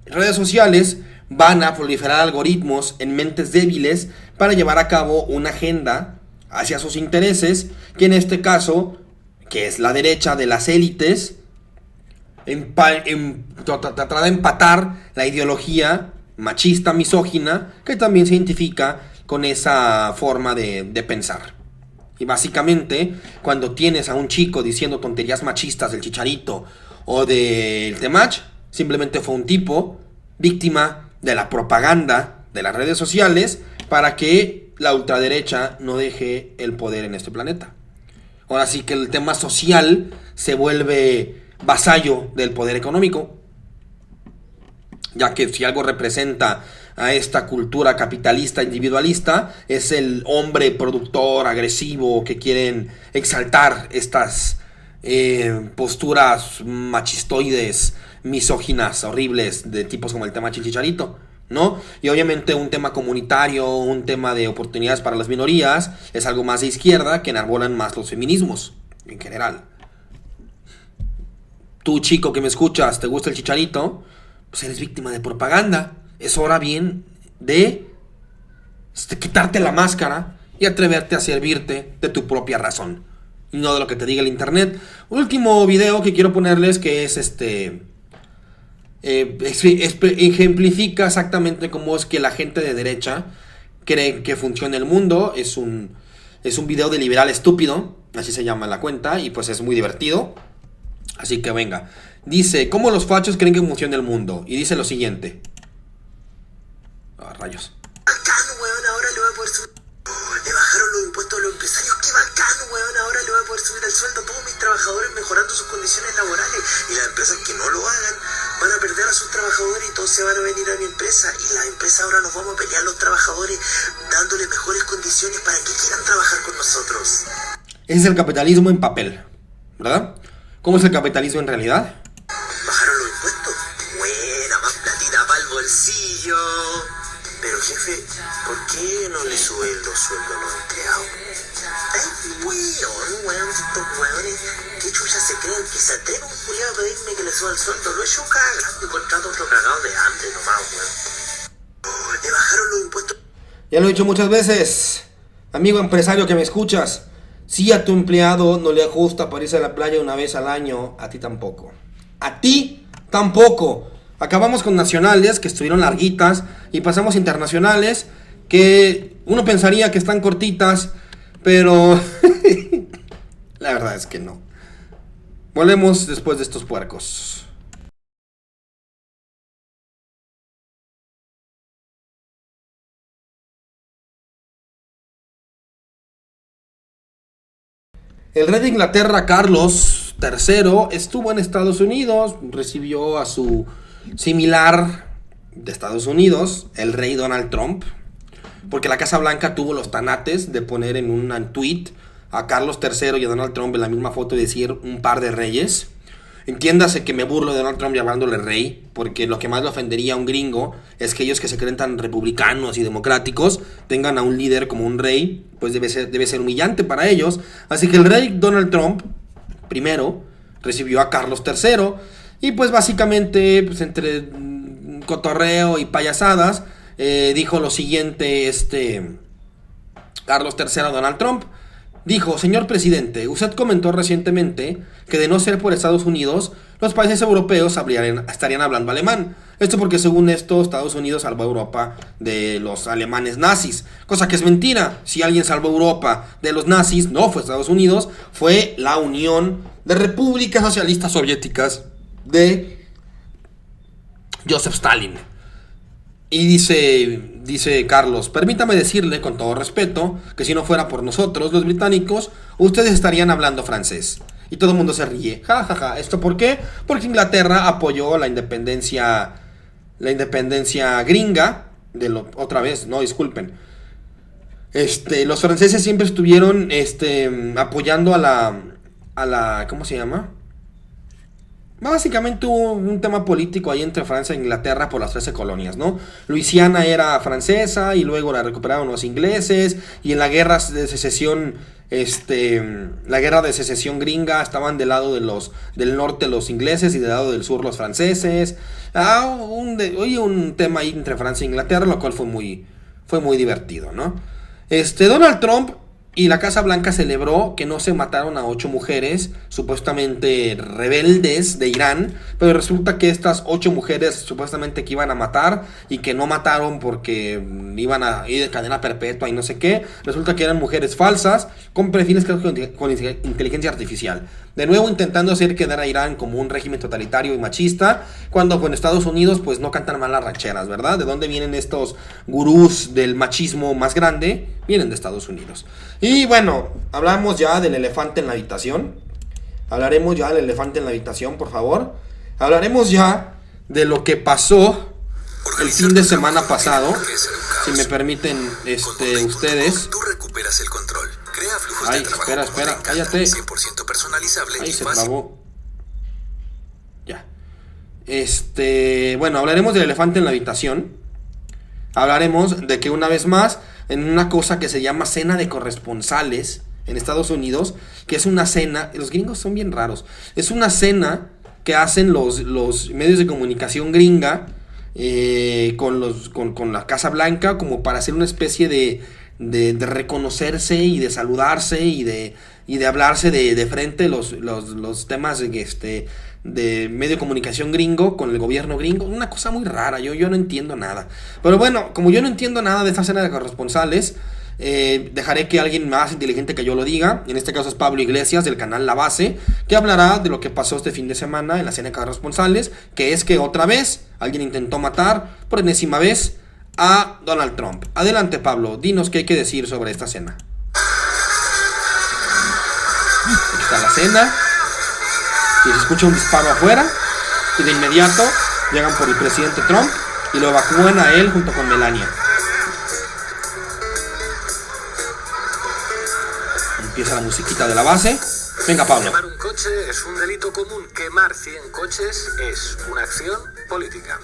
redes sociales van a proliferar algoritmos en mentes débiles para llevar a cabo una agenda hacia sus intereses, que en este caso, que es la derecha de las élites, tratará de empatar la ideología machista, misógina, que también se identifica con esa forma de pensar. Y básicamente, cuando tienes a un chico diciendo tonterías machistas del Chicharito o del Temach, simplemente fue un tipo víctima de la propaganda de las redes sociales para que la ultraderecha no deje el poder en este planeta. Ahora sí que el tema social se vuelve vasallo del poder económico, ya que si algo representa a esta cultura capitalista individualista es el hombre productor agresivo que quieren exaltar estas posturas machistoides, misóginas, horribles de tipos como el tema Chicharito, ¿no? Y obviamente un tema comunitario, un tema de oportunidades para las minorías es algo más de izquierda, que enarbolan más los feminismos en general. Tú, chico que me escuchas, ¿te gusta el Chicharito? Pues eres víctima de propaganda. Es hora bien de quitarte la máscara y atreverte a servirte de tu propia razón y no de lo que te diga el internet. Último video que quiero ponerles, que es ejemplifica exactamente cómo es que la gente de derecha cree que funciona el mundo. Es un video de liberal estúpido, así se llama la cuenta, y pues es muy divertido. Así que venga. Dice, ¿cómo los fachos creen que funciona el mundo? Y dice lo siguiente. Rayos. Bacán, weón, ahora le voy a poder subir. Le bajaron los impuestos a los empresarios. Qué bacán, weón, ahora le voy a poder subir el sueldo a todos mis trabajadores mejorando sus condiciones laborales. Y las empresas que no lo hagan van a perder a sus trabajadores y todos se van a venir a mi empresa. Y las empresas ahora nos vamos a pelear los trabajadores dándoles mejores condiciones para que quieran trabajar con nosotros. Ese es el capitalismo en papel, ¿verdad? ¿Cómo es el capitalismo en realidad? ¿Bajaron los impuestos? Buena, más platita para el bolsillo. Pero jefe, ¿por qué no le suben los sueldos a los empleados? Ay, weón, estos weones, ¿qué chucha se creen? Que se atreven un culiado a pedirme que le suba el sueldo. Lo he hecho cagando y contrato otro cagado de antes nomás, weón. Le bajaron los impuestos. Ya lo he dicho muchas veces, amigo empresario que me escuchas. Si a tu empleado no le gusta para irse a la playa una vez al año, a ti tampoco. A ti tampoco. Acabamos con nacionales que estuvieron larguitas y pasamos a internacionales que uno pensaría que están cortitas, pero la verdad es que no. Volvemos después de estos puercos. El rey de Inglaterra, Carlos III, estuvo en Estados Unidos, recibió a su similar de Estados Unidos, el rey Donald Trump, porque la Casa Blanca tuvo los tanates de poner en un tweet a Carlos III y a Donald Trump en la misma foto y decir un par de reyes. Entiéndase que me burlo de Donald Trump llamándole rey, porque lo que más le ofendería a un gringo es que ellos que se creen tan republicanos y democráticos tengan a un líder como un rey, pues debe ser humillante para ellos. Así que el rey Donald Trump, primero, recibió a Carlos III y pues básicamente, pues entre cotorreo y payasadas, dijo lo siguiente, Carlos III a Donald Trump. Dijo: señor presidente, usted comentó recientemente que de no ser por Estados Unidos, los países europeos estarían hablando alemán. Esto porque según esto, Estados Unidos salvó a Europa de los alemanes nazis. Cosa que es mentira. Si alguien salvó a Europa de los nazis, no fue Estados Unidos, fue la Unión de Repúblicas Socialistas Soviéticas de Joseph Stalin. Y dice Carlos: permítame decirle con todo respeto que si no fuera por nosotros, los británicos, ustedes estarían hablando francés. Y todo el mundo se ríe. Ja, ja, ja. ¿Esto por qué? Porque Inglaterra apoyó la independencia gringa. Otra vez, no, disculpen. Los franceses siempre estuvieron apoyando a la ¿cómo se llama? Básicamente hubo un tema político ahí entre Francia e Inglaterra por las 13 colonias, ¿no? Luisiana era francesa y luego la recuperaron los ingleses, y en la guerra de secesión, la guerra de secesión gringa, estaban del lado del norte los ingleses y del lado del sur los franceses. Un tema ahí entre Francia e Inglaterra, lo cual fue muy divertido, ¿no? Donald Trump y la Casa Blanca celebró que no se mataron a 8 mujeres supuestamente rebeldes de Irán, pero resulta que estas 8 mujeres supuestamente que iban a matar y que no mataron porque iban a ir de cadena perpetua y no sé qué, resulta que eran mujeres falsas con perfiles con inteligencia artificial. De nuevo intentando hacer quedar a Irán como un régimen totalitario y machista, cuando en Estados Unidos pues no cantan mal las rancheras, ¿verdad? ¿De dónde vienen estos gurús del machismo más grande? Vienen de Estados Unidos. Y bueno, hablamos ya del elefante en la habitación. Hablaremos ya del elefante en la habitación, por favor. Hablaremos ya de lo que pasó el fin de semana pasado. Si me permiten, ustedes. Tú recuperas el control. Crea flujos Ay, de trabajo espera, cállate. 100% personalizable Ahí y se fácil. trabó. Ya. Bueno, hablaremos del elefante en la habitación. Hablaremos de que una vez más, en una cosa que se llama cena de corresponsales en Estados Unidos, que es una cena, los gringos son bien raros, es una cena que hacen los medios de comunicación gringa con la Casa Blanca, como para hacer una especie de reconocerse y de saludarse y de hablarse de frente los temas de medio de comunicación gringo con el gobierno gringo. Una cosa muy rara, yo no entiendo nada. Pero bueno, como yo no entiendo nada de esta cena de corresponsales, dejaré que alguien más inteligente que yo lo diga. En este caso es Pablo Iglesias, del canal La Base, que hablará de lo que pasó este fin de semana en la cena de corresponsales, que es que otra vez alguien intentó matar por enésima vez a Donald Trump. Adelante, Pablo, dinos qué hay que decir sobre esta cena. Aquí está la cena. Y se escucha un disparo afuera, y de inmediato llegan por el presidente Trump y lo evacúan a él junto con Melania. Empieza la musiquita de La Base. Venga, Pablo. Quemar un coche es un delito común. Quemar 100 coches es una acción política.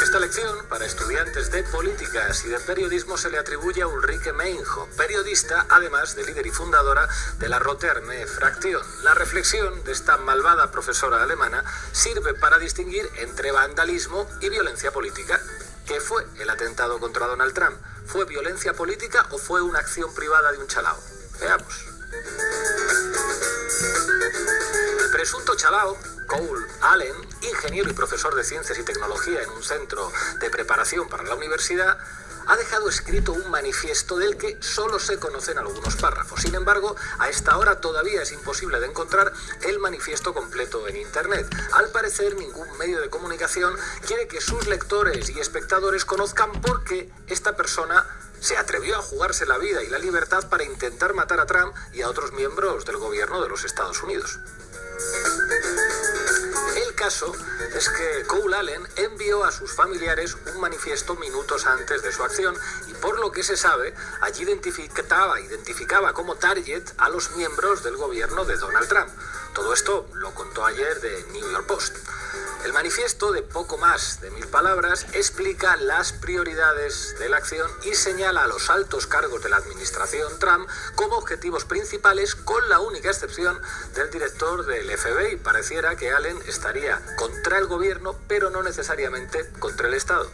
Esta lección para estudiantes de políticas y de periodismo se le atribuye a Ulrike Meinhof, periodista, además de líder y fundadora de la Rote Armee Fraktion. La reflexión de esta malvada profesora alemana sirve para distinguir entre vandalismo y violencia política. ¿Qué fue el atentado contra Donald Trump? ¿Fue violencia política o fue una acción privada de un chalao? Veamos. El presunto chalao, Cole Allen, ingeniero y profesor de ciencias y tecnología en un centro de preparación para la universidad, ha dejado escrito un manifiesto del que solo se conocen algunos párrafos. Sin embargo, a esta hora todavía es imposible de encontrar el manifiesto completo en Internet. Al parecer, ningún medio de comunicación quiere que sus lectores y espectadores conozcan por qué esta persona se atrevió a jugarse la vida y la libertad para intentar matar a Trump y a otros miembros del gobierno de los Estados Unidos. El caso es que Cole Allen envió a sus familiares un manifiesto minutos antes de su acción y por lo que se sabe, allí identificaba como target a los miembros del gobierno de Donald Trump. Todo esto lo contó ayer The New York Post. El manifiesto, de poco más de 1000 palabras, explica las prioridades de la acción y señala a los altos cargos de la administración Trump como objetivos principales, con la única excepción del director del FBI. Pareciera que Allen estaría contra el gobierno, pero no necesariamente contra el Estado.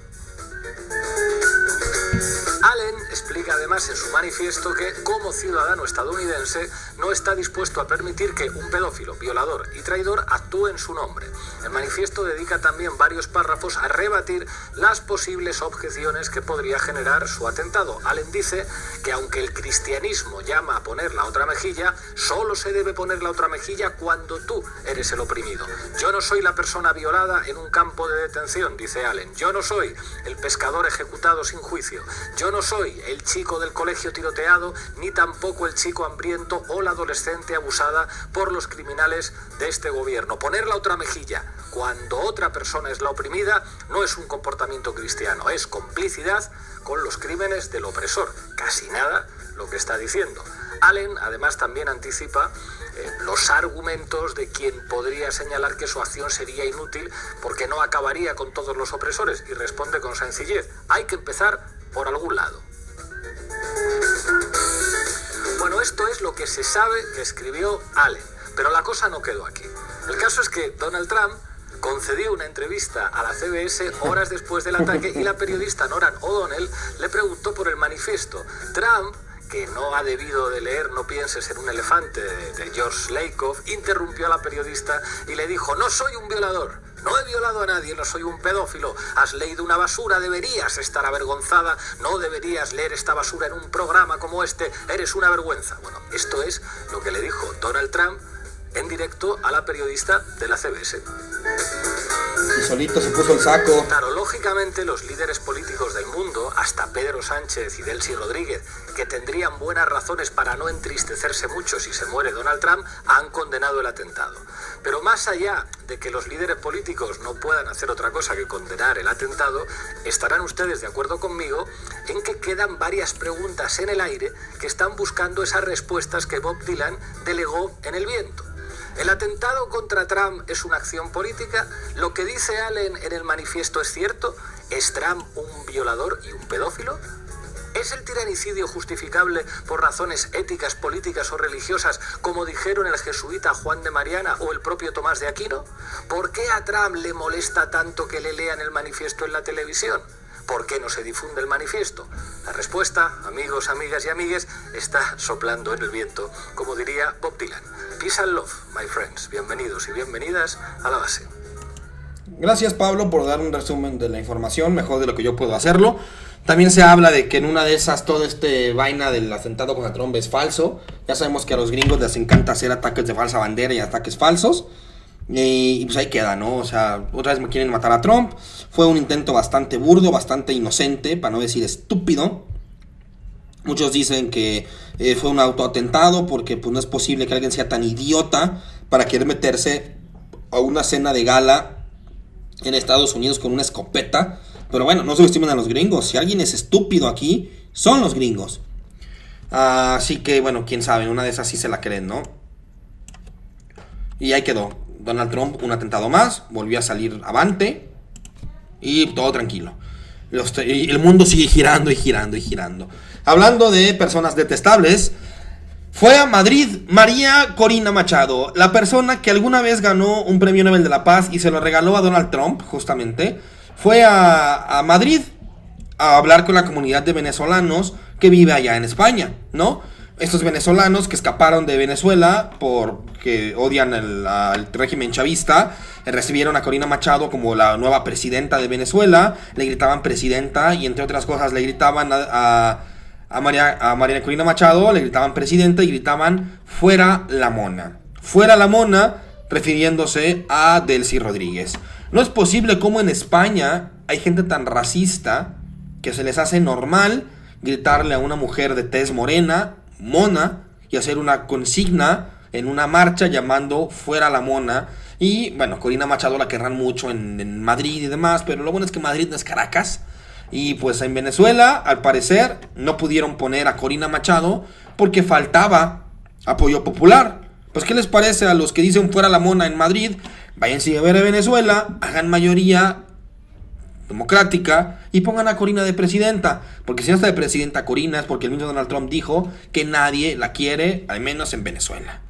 Allen explica además en su manifiesto que, como ciudadano estadounidense, no está dispuesto a permitir que un pedófilo, violador y traidor actúe en su nombre. El manifiesto dedica también varios párrafos a rebatir las posibles objeciones que podría generar su atentado. Allen dice que aunque el cristianismo llama a poner la otra mejilla, solo se debe poner la otra mejilla cuando tú eres el oprimido. Yo no soy la persona violada en un campo de detención, dice Allen. Yo no soy el pescador ejecutado sin juicio. Yo no soy el chico del colegio tiroteado, ni tampoco el chico hambriento o la adolescente abusada por los criminales de este gobierno. Poner la otra mejilla cuando otra persona es la oprimida no es un comportamiento cristiano, es complicidad con los crímenes del opresor. Casi nada lo que está diciendo. Allen además también anticipa los argumentos de quien podría señalar que su acción sería inútil porque no acabaría con todos los opresores y responde con sencillez: hay que empezar por algún lado. Bueno, esto es lo que se sabe que escribió Allen, pero la cosa no quedó aquí. El caso es que Donald Trump concedió una entrevista a la CBS horas después del ataque y la periodista Norah O'Donnell le preguntó por el manifiesto. Trump, que no ha debido de leer No pienses en un elefante de George Lakoff, interrumpió a la periodista y le dijo: no soy un violador, no he violado a nadie, no soy un pedófilo, has leído una basura, deberías estar avergonzada, no deberías leer esta basura en un programa como este, eres una vergüenza. Bueno, esto es lo que le dijo Donald Trump en directo a la periodista de la CBS. Y solito se puso el saco. Claro, lógicamente los líderes políticos del mundo, hasta Pedro Sánchez y Delcy Rodríguez, que tendrían buenas razones para no entristecerse mucho si se muere Donald Trump, han condenado el atentado. Pero más allá de que los líderes políticos no puedan hacer otra cosa que condenar el atentado, estarán ustedes de acuerdo conmigo en que quedan varias preguntas en el aire que están buscando esas respuestas que Bob Dylan delegó en el viento. ¿El atentado contra Trump es una acción política? ¿Lo que dice Allen en el manifiesto es cierto? ¿Es Trump un violador y un pedófilo? ¿Es el tiranicidio justificable por razones éticas, políticas o religiosas, como dijeron el jesuita Juan de Mariana o el propio Tomás de Aquino? ¿Por qué a Trump le molesta tanto que le lean el manifiesto en la televisión? ¿Por qué no se difunde el manifiesto? La respuesta, amigos, amigas y amigues, está soplando en el viento, como diría Bob Dylan. Peace and love, my friends. Bienvenidos y bienvenidas a La Base. Gracias, Pablo, por dar un resumen de la información, mejor de lo que yo puedo hacerlo. También se habla de que en una de esas todo este vaina del atentado contra Trump es falso. Ya sabemos que a los gringos les encanta hacer ataques de falsa bandera y ataques falsos. Y pues ahí queda, ¿no? O sea, otra vez me quieren matar a Trump. Fue un intento bastante burdo, bastante inocente, para no decir estúpido. Muchos dicen que fue un autoatentado porque pues no es posible que alguien sea tan idiota para querer meterse a una cena de gala en Estados Unidos con una escopeta. Pero bueno, no subestimen a los gringos. Si alguien es estúpido aquí, son los gringos. Así que bueno, quién sabe, una de esas sí se la creen, ¿no? Y ahí quedó. Donald Trump, un atentado más, volvió a salir avante y todo tranquilo. El mundo sigue girando y girando y girando. Hablando de personas detestables, fue a Madrid María Corina Machado, la persona que alguna vez ganó un premio Nobel de la Paz y se lo regaló a Donald Trump, justamente. Fue a Madrid a hablar con la comunidad de venezolanos que vive allá en España, ¿no? Estos venezolanos que escaparon de Venezuela porque odian al régimen chavista, recibieron a Corina Machado como la nueva presidenta de Venezuela, le gritaban presidenta y entre otras cosas le gritaban a María Corina Machado, le gritaban presidenta y gritaban fuera la mona, refiriéndose a Delcy Rodríguez. No es posible como en España hay gente tan racista que se les hace normal gritarle a una mujer de tez morena, mona, y hacer una consigna en una marcha llamando fuera la mona. Y bueno, Corina Machado la querrán mucho en Madrid y demás, pero lo bueno es que Madrid no es Caracas. Y pues en Venezuela, al parecer, no pudieron poner a Corina Machado porque faltaba apoyo popular. Pues ¿qué les parece a los que dicen fuera la mona en Madrid? Váyanse a ver a Venezuela, hagan mayoría democrática y pongan a Corina de presidenta, porque si no está de presidenta Corina es porque el mismo Donald Trump dijo que nadie la quiere, al menos en Venezuela.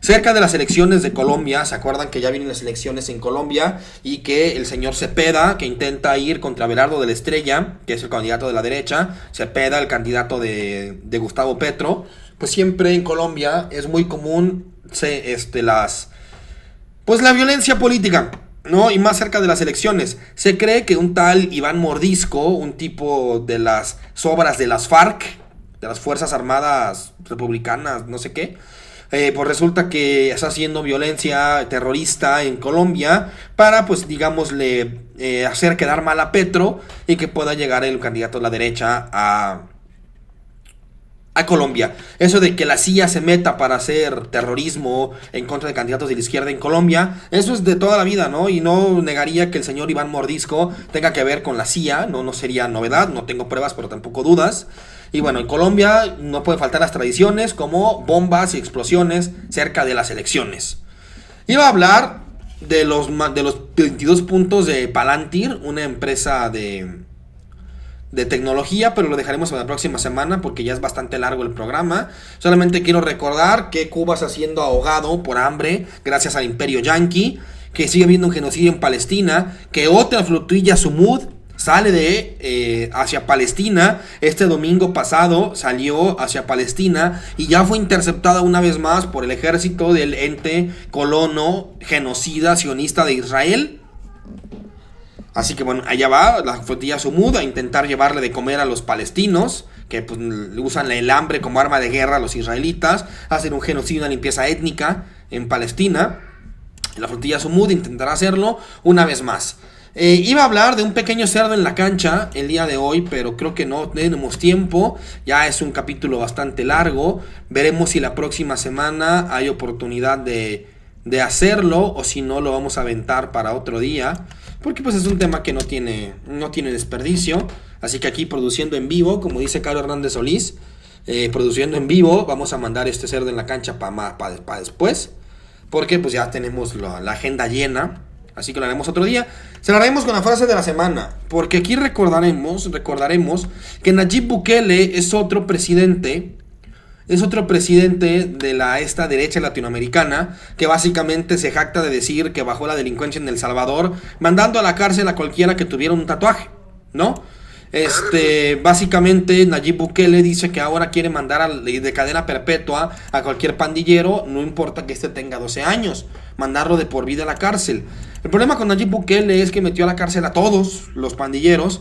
Cerca de las elecciones de Colombia, ¿se acuerdan que ya vienen las elecciones en Colombia? Y que el señor Cepeda, que intenta ir contra Abelardo de la Estrella, que es el candidato de la derecha, Cepeda, el candidato de Gustavo Petro, pues siempre en Colombia es muy común la violencia política, ¿no? Y más cerca de las elecciones. Se cree que un tal Iván Mordisco, un tipo de las sobras de las FARC, de las Fuerzas Armadas Republicanas, no sé qué, pues resulta que está haciendo violencia terrorista en Colombia para, pues digámosle, hacer quedar mal a Petro y que pueda llegar el candidato de la derecha a Colombia. Eso de que la CIA se meta para hacer terrorismo en contra de candidatos de la izquierda en Colombia, eso es de toda la vida, ¿no? Y no negaría que el señor Iván Mordisco tenga que ver con la CIA, no sería novedad, no tengo pruebas pero tampoco dudas. Y bueno, en Colombia no pueden faltar las tradiciones como bombas y explosiones cerca de las elecciones. Iba a hablar de los 22 puntos de Palantir, una empresa de tecnología, pero lo dejaremos para la próxima semana porque ya es bastante largo el programa. Solamente quiero recordar que Cuba está siendo ahogado por hambre gracias al imperio yanqui, que sigue habiendo un genocidio en Palestina, que otra flotilla Sumud sale hacia Palestina. Este domingo pasado salió hacia Palestina y ya fue interceptada una vez más por el ejército del ente colono genocida sionista de Israel. Así que bueno, allá va la flotilla Sumud a intentar llevarle de comer a los palestinos, que pues usan el hambre como arma de guerra a los israelitas, hacen un genocidio, una limpieza étnica en Palestina. La flotilla Sumud intentará hacerlo una vez más. Iba a hablar de un pequeño cerdo en la cancha el día de hoy, pero creo que no tenemos tiempo. Ya es un capítulo bastante largo. Veremos si la próxima semana hay oportunidad de hacerlo, o si no lo vamos a aventar para otro día, porque pues es un tema que no tiene desperdicio. Así que aquí produciendo en vivo, como dice Carlos Hernández Solís, produciendo en vivo, vamos a mandar este cerdo en la cancha para después, porque pues ya tenemos la agenda llena. Así que lo haremos otro día. Se lo haremos con la frase de la semana, porque aquí recordaremos que Nayib Bukele es otro presidente de esta derecha latinoamericana, que básicamente se jacta de decir que bajó la delincuencia en El Salvador, mandando a la cárcel a cualquiera que tuviera un tatuaje, ¿no? Básicamente Nayib Bukele dice que ahora quiere mandar de cadena perpetua a cualquier pandillero, no importa que este tenga 12 años, mandarlo de por vida a la cárcel. El problema con Nayib Bukele es que metió a la cárcel a todos los pandilleros,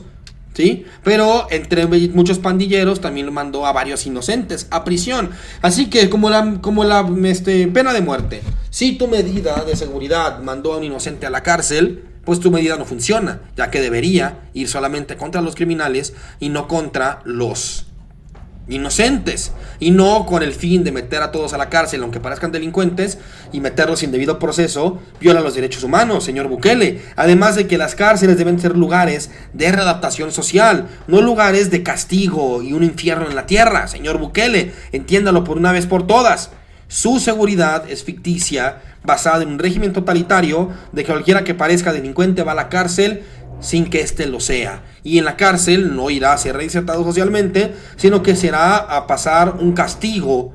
¿sí? Pero entre muchos pandilleros también lo mandó a varios inocentes a prisión. Así que como la pena de muerte, si tu medida de seguridad mandó a un inocente a la cárcel, pues tu medida no funciona, ya que debería ir solamente contra los criminales y no contra los inocentes, y no con el fin de meter a todos a la cárcel aunque parezcan delincuentes y meterlos sin debido proceso. Viola los derechos humanos, señor Bukele. Además de que las cárceles deben ser lugares de readaptación social, no lugares de castigo y un infierno en la tierra, señor Bukele. Entiéndalo por una vez por todas. Su seguridad es ficticia, basada en un régimen totalitario de que cualquiera que parezca delincuente va a la cárcel sin que éste lo sea. Y en la cárcel no irá a ser reinsertado socialmente, sino que será a pasar un castigo,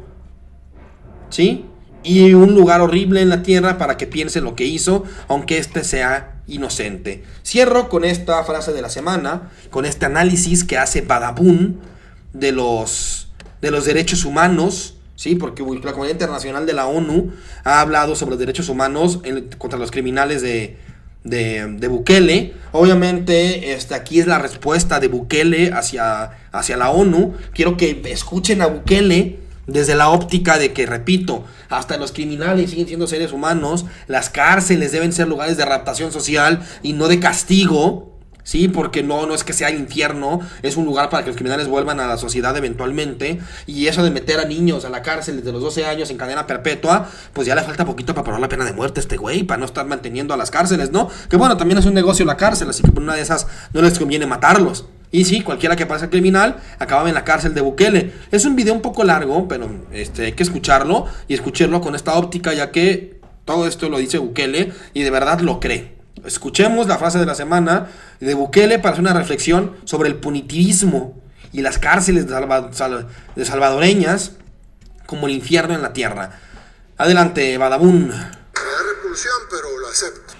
¿sí? Y un lugar horrible en la tierra para que piense lo que hizo, aunque éste sea inocente. Cierro con esta frase de la semana, con este análisis que hace Badabun de los derechos humanos, ¿sí? Porque la Comunidad Internacional de la ONU ha hablado sobre los derechos humanos contra los criminales de Bukele. Obviamente aquí es la respuesta de Bukele hacia la ONU. Quiero que escuchen a Bukele desde la óptica de que, repito, hasta los criminales siguen siendo seres humanos. Las cárceles deben ser lugares de readaptación social y no de castigo, Sí, porque no es que sea el infierno, es un lugar para que los criminales vuelvan a la sociedad eventualmente. Y eso de meter a niños a la cárcel desde los 12 años en cadena perpetua, pues ya le falta poquito para probar la pena de muerte a este güey, para no estar manteniendo a las cárceles, ¿no? Que bueno, también es un negocio la cárcel, así que por una de esas no les conviene matarlos. Y sí, cualquiera que parezca criminal acababa en la cárcel de Bukele. Es un video un poco largo, pero hay que escucharlo y escucharlo con esta óptica, ya que todo esto lo dice Bukele y de verdad lo cree. Escuchemos la frase de la semana de Bukele para hacer una reflexión sobre el punitivismo y las cárceles de salvadoreñas como el infierno en la tierra. Adelante, Badabun. Me da repulsión, pero lo acepto.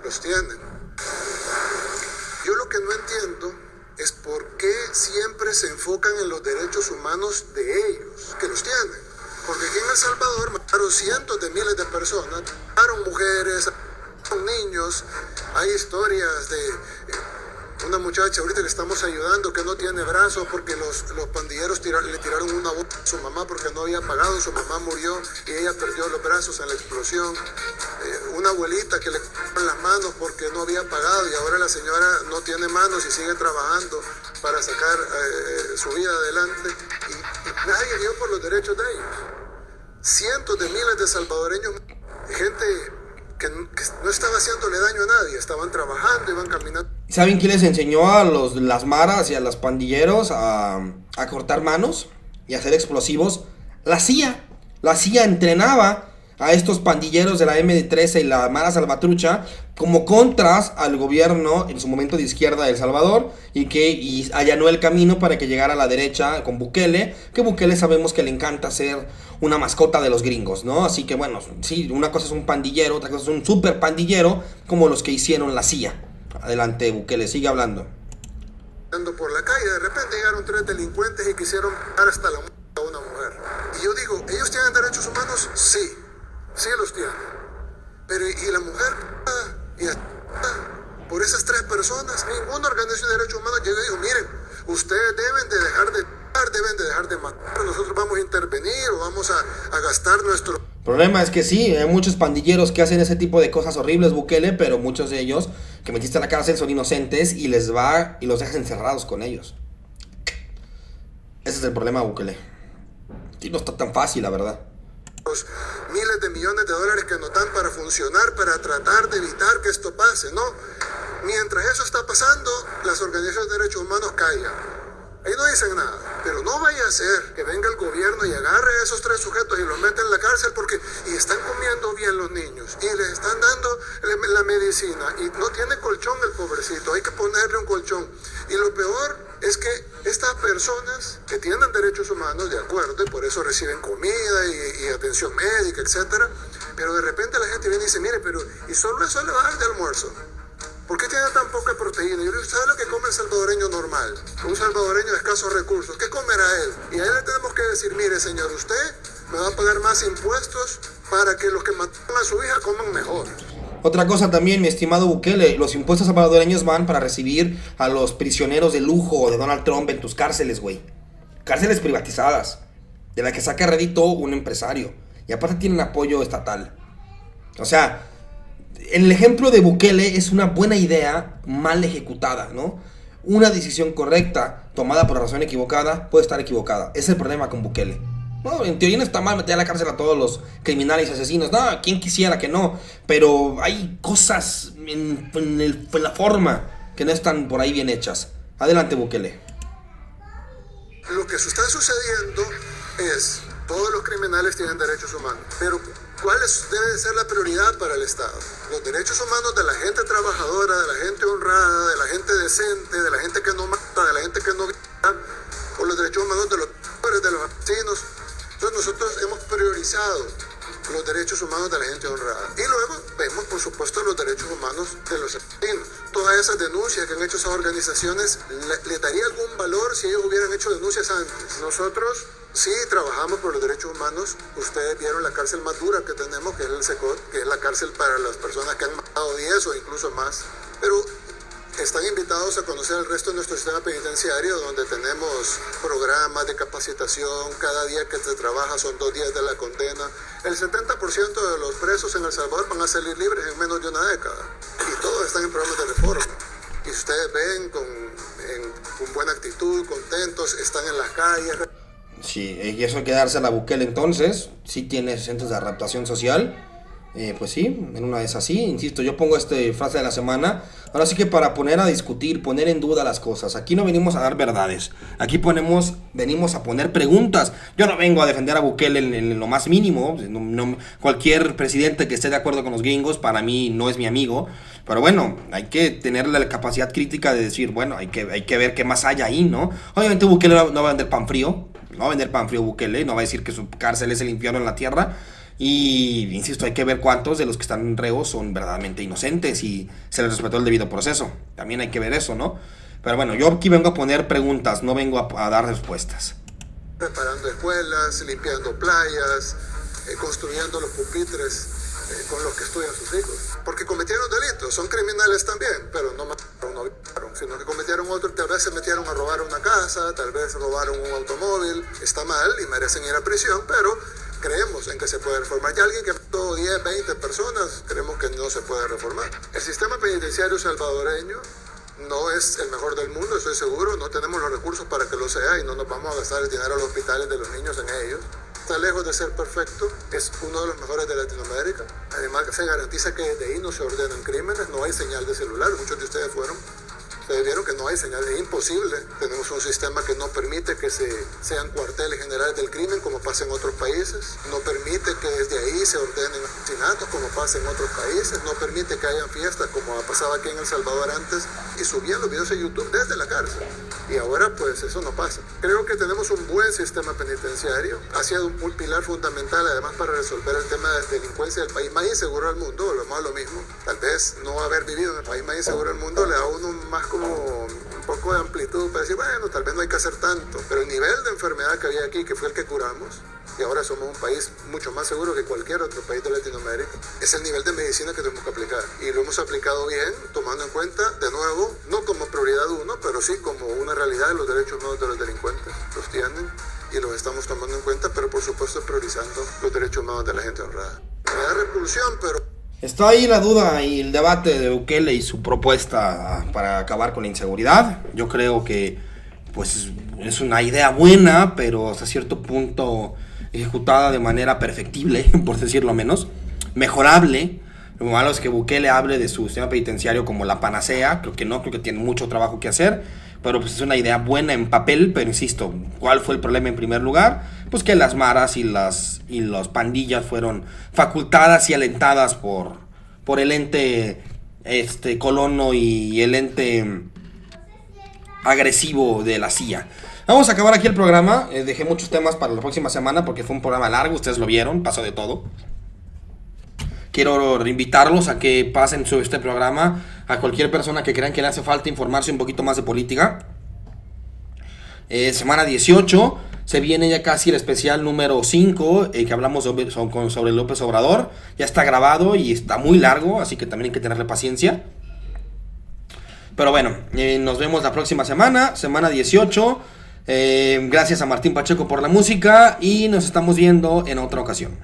Los tienen. Yo lo que no entiendo es por qué siempre se enfocan en los derechos humanos de ellos, que los tienen. Porque aquí en El Salvador mataron cientos de miles de personas, mataron mujeres, niños. Hay historias de una muchacha ahorita que estamos ayudando que no tiene brazos porque los pandilleros le tiraron una bomba a su mamá porque no había pagado, su mamá murió y ella perdió los brazos en la explosión. Una abuelita que le cortaron las manos porque no había pagado y ahora la señora no tiene manos y sigue trabajando para sacar su vida adelante y nadie dio por los derechos de ellos. Cientos de miles de salvadoreños, gente que no estaba haciéndole daño a nadie, estaban trabajando, iban caminando. ¿Saben quién les enseñó a las maras y a los pandilleros a cortar manos y a hacer explosivos? La CIA. La CIA entrenaba a estos pandilleros de la M13 y la Mara Salvatrucha como contras al gobierno en su momento de izquierda de El Salvador y allanó el camino para que llegara a la derecha con Bukele, que Bukele sabemos que le encanta ser una mascota de los gringos, ¿no? Así que bueno, sí, una cosa es un pandillero, otra cosa es un super pandillero como los que hicieron la CIA. Adelante, Bukele, sigue hablando. Por la calle, de repente llegaron 3 delincuentes y quisieron dar hasta la muerte a una mujer. Y yo digo, ¿ellos tienen derechos humanos? Sí, sí los tienen. Pero ¿y la mujer? Y por esas 3 personas, ninguna organización de derechos humanos llegó y dijo, miren, ustedes deben de dejar de matar, nosotros vamos a intervenir o vamos a gastar nuestro... El problema es que sí, hay muchos pandilleros que hacen ese tipo de cosas horribles, Bukele, pero muchos de ellos que metiste a la cárcel son inocentes y los dejas encerrados con ellos. Ese es el problema, Bukele. Y no está tan fácil, la verdad. Los miles de millones de dólares que nos dan para funcionar, para tratar de evitar que esto pase, ¿no? Mientras eso está pasando, las organizaciones de derechos humanos callan. Ahí no dicen nada, pero no vaya a ser que venga el gobierno y agarre a esos 3 sujetos y los meta en la cárcel y están comiendo bien los niños y les están dando la medicina y no tiene colchón el pobrecito, hay que ponerle un colchón. Y lo peor es que estas personas que tienen derechos humanos, de acuerdo, y por eso reciben comida y atención médica, etcétera, pero de repente la gente viene y dice, mire, pero ¿y solo eso le va a dar de almuerzo? ¿Por qué tiene tan poca proteína? Yo digo, ¿sabe lo que come el salvadoreño normal? Un salvadoreño de escasos recursos. ¿Qué comerá él? Y a él le tenemos que decir, mire, señor, usted me va a pagar más impuestos para que los que mataron a su hija coman mejor. Otra cosa también, mi estimado Bukele, los impuestos salvadoreños van para recibir a los prisioneros de lujo de Donald Trump en tus cárceles, güey. Cárceles privatizadas, de la que saca rédito un empresario. Y aparte tienen apoyo estatal. O sea... El ejemplo de Bukele es una buena idea mal ejecutada, ¿no? Una decisión correcta, tomada por la razón equivocada, puede estar equivocada. Ese es el problema con Bukele. No, en teoría no está mal meter a la cárcel a todos los criminales y asesinos. No, quien quisiera que no. Pero hay cosas en la forma que no están por ahí bien hechas. Adelante, Bukele. Lo que está sucediendo es, todos los criminales tienen derechos humanos, pero ¿cuál debe ser la prioridad para el Estado? Los derechos humanos de la gente trabajadora, de la gente honrada, de la gente decente, de la gente que no mata, de la gente que no grita, o los derechos humanos de los pobres, de los asesinos. Entonces nosotros hemos priorizado los derechos humanos de la gente honrada. Y luego vemos, por supuesto, los derechos humanos de los asesinos. Todas esas denuncias que han hecho esas organizaciones, ¿les daría algún valor si ellos hubieran hecho denuncias antes? Nosotros sí trabajamos por los derechos humanos. Ustedes vieron la cárcel más dura que tenemos, que es el SECOT, que es la cárcel para las personas que han matado 10 o incluso más. Pero están invitados a conocer el resto de nuestro sistema penitenciario, donde tenemos programas de capacitación. Cada día que se trabaja son 2 días de la condena. El 70% de los presos en El Salvador van a salir libres en menos de una década. Y todos están en programas de reforma. si ustedes ven con buena actitud, contentos, están en las calles. Sí, y eso hay que dársela a Bukele entonces, sí tiene centros de adaptación social, pues sí, en una vez así, insisto, yo pongo frase de la semana, ahora sí que para poner a discutir, poner en duda las cosas, aquí no venimos a dar verdades, aquí venimos a poner preguntas, yo no vengo a defender a Bukele en lo más mínimo, cualquier presidente que esté de acuerdo con los gringos para mí no es mi amigo, pero bueno, hay que tener la capacidad crítica de decir, bueno, hay que ver qué más hay ahí, ¿no? Obviamente Bukele no va a vender pan frío, no va a vender pan frío Bukele, no va a decir que su cárcel es el infierno en la tierra. Y insisto, hay que ver cuántos de los que están en reos son verdaderamente inocentes y se les respetó el debido proceso. También hay que ver eso, ¿no? Pero bueno, yo aquí vengo a poner preguntas, no vengo a dar respuestas. Preparando escuelas, limpiando playas, construyendo los pupitres con los que estudian sus hijos. Porque cometieron delitos, son criminales también, pero no mataron, no violaron, sino que cometieron otros, tal vez se metieron a robar una casa, tal vez robaron un automóvil. Está mal y merecen ir a prisión, pero creemos en que se puede reformar. Ya alguien que mató 10, 20 personas, creemos que no se puede reformar. El sistema penitenciario salvadoreño no es el mejor del mundo, estoy seguro. No tenemos los recursos para que lo sea y no nos vamos a gastar el dinero a los hospitales de los niños en ellos. Está lejos de ser perfecto, es uno de los mejores de Latinoamérica. Además, se garantiza que desde ahí no se ordenan crímenes, no hay señal de celular. Muchos de ustedes ustedes vieron que no hay señal, es imposible. Tenemos un sistema que no permite que sean cuarteles generales del crimen como pasa en otros países, no permite que desde ahí se ordenen asesinatos como pasa en otros países, no permite que hayan fiestas como pasaba aquí en El Salvador antes y subían los videos a YouTube desde la cárcel. Y ahora pues eso no pasa. Creo que tenemos un buen sistema penitenciario, ha sido un pilar fundamental además para resolver el tema de delincuencia del país más inseguro del mundo, volvemos a lo mismo. Tal vez no haber vivido en el país más inseguro del mundo le da a uno más como un poco de amplitud para decir, bueno, tal vez no hay que hacer tanto, pero el nivel de enfermedad que había aquí, que fue el que curamos, y ahora somos un país mucho más seguro que cualquier otro país de Latinoamérica, es el nivel de medicina que tenemos que aplicar. Y lo hemos aplicado bien, tomando en cuenta, de nuevo, no como prioridad uno, pero sí como una realidad de los derechos humanos de los delincuentes. Los tienen y los estamos tomando en cuenta, pero por supuesto priorizando los derechos humanos de la gente honrada. Me da repulsión, pero... Está ahí la duda y el debate de Bukele y su propuesta para acabar con la inseguridad. Yo creo que pues es una idea buena, pero hasta cierto punto ejecutada de manera perfectible, por decirlo menos, mejorable. Lo malo es que Bukele hable de su sistema penitenciario como la panacea. Creo que tiene mucho trabajo que hacer, pero pues es una idea buena en papel. Pero insisto, ¿cuál fue el problema en primer lugar? Pues que las maras y las pandillas fueron facultadas y alentadas por el ente colono y el ente agresivo de la CIA. Vamos a acabar aquí el programa. Dejé muchos temas para la próxima semana porque fue un programa largo, ustedes lo vieron, pasó de todo. Quiero invitarlos a que pasen sobre este programa a cualquier persona que crean que le hace falta informarse un poquito más de política. Semana 18, se viene ya casi el especial número 5, que hablamos sobre López Obrador. Ya está grabado y está muy largo, así que también hay que tenerle paciencia. Pero bueno, nos vemos la próxima semana, semana 18. Gracias a Martín Pacheco por la música y nos estamos viendo en otra ocasión.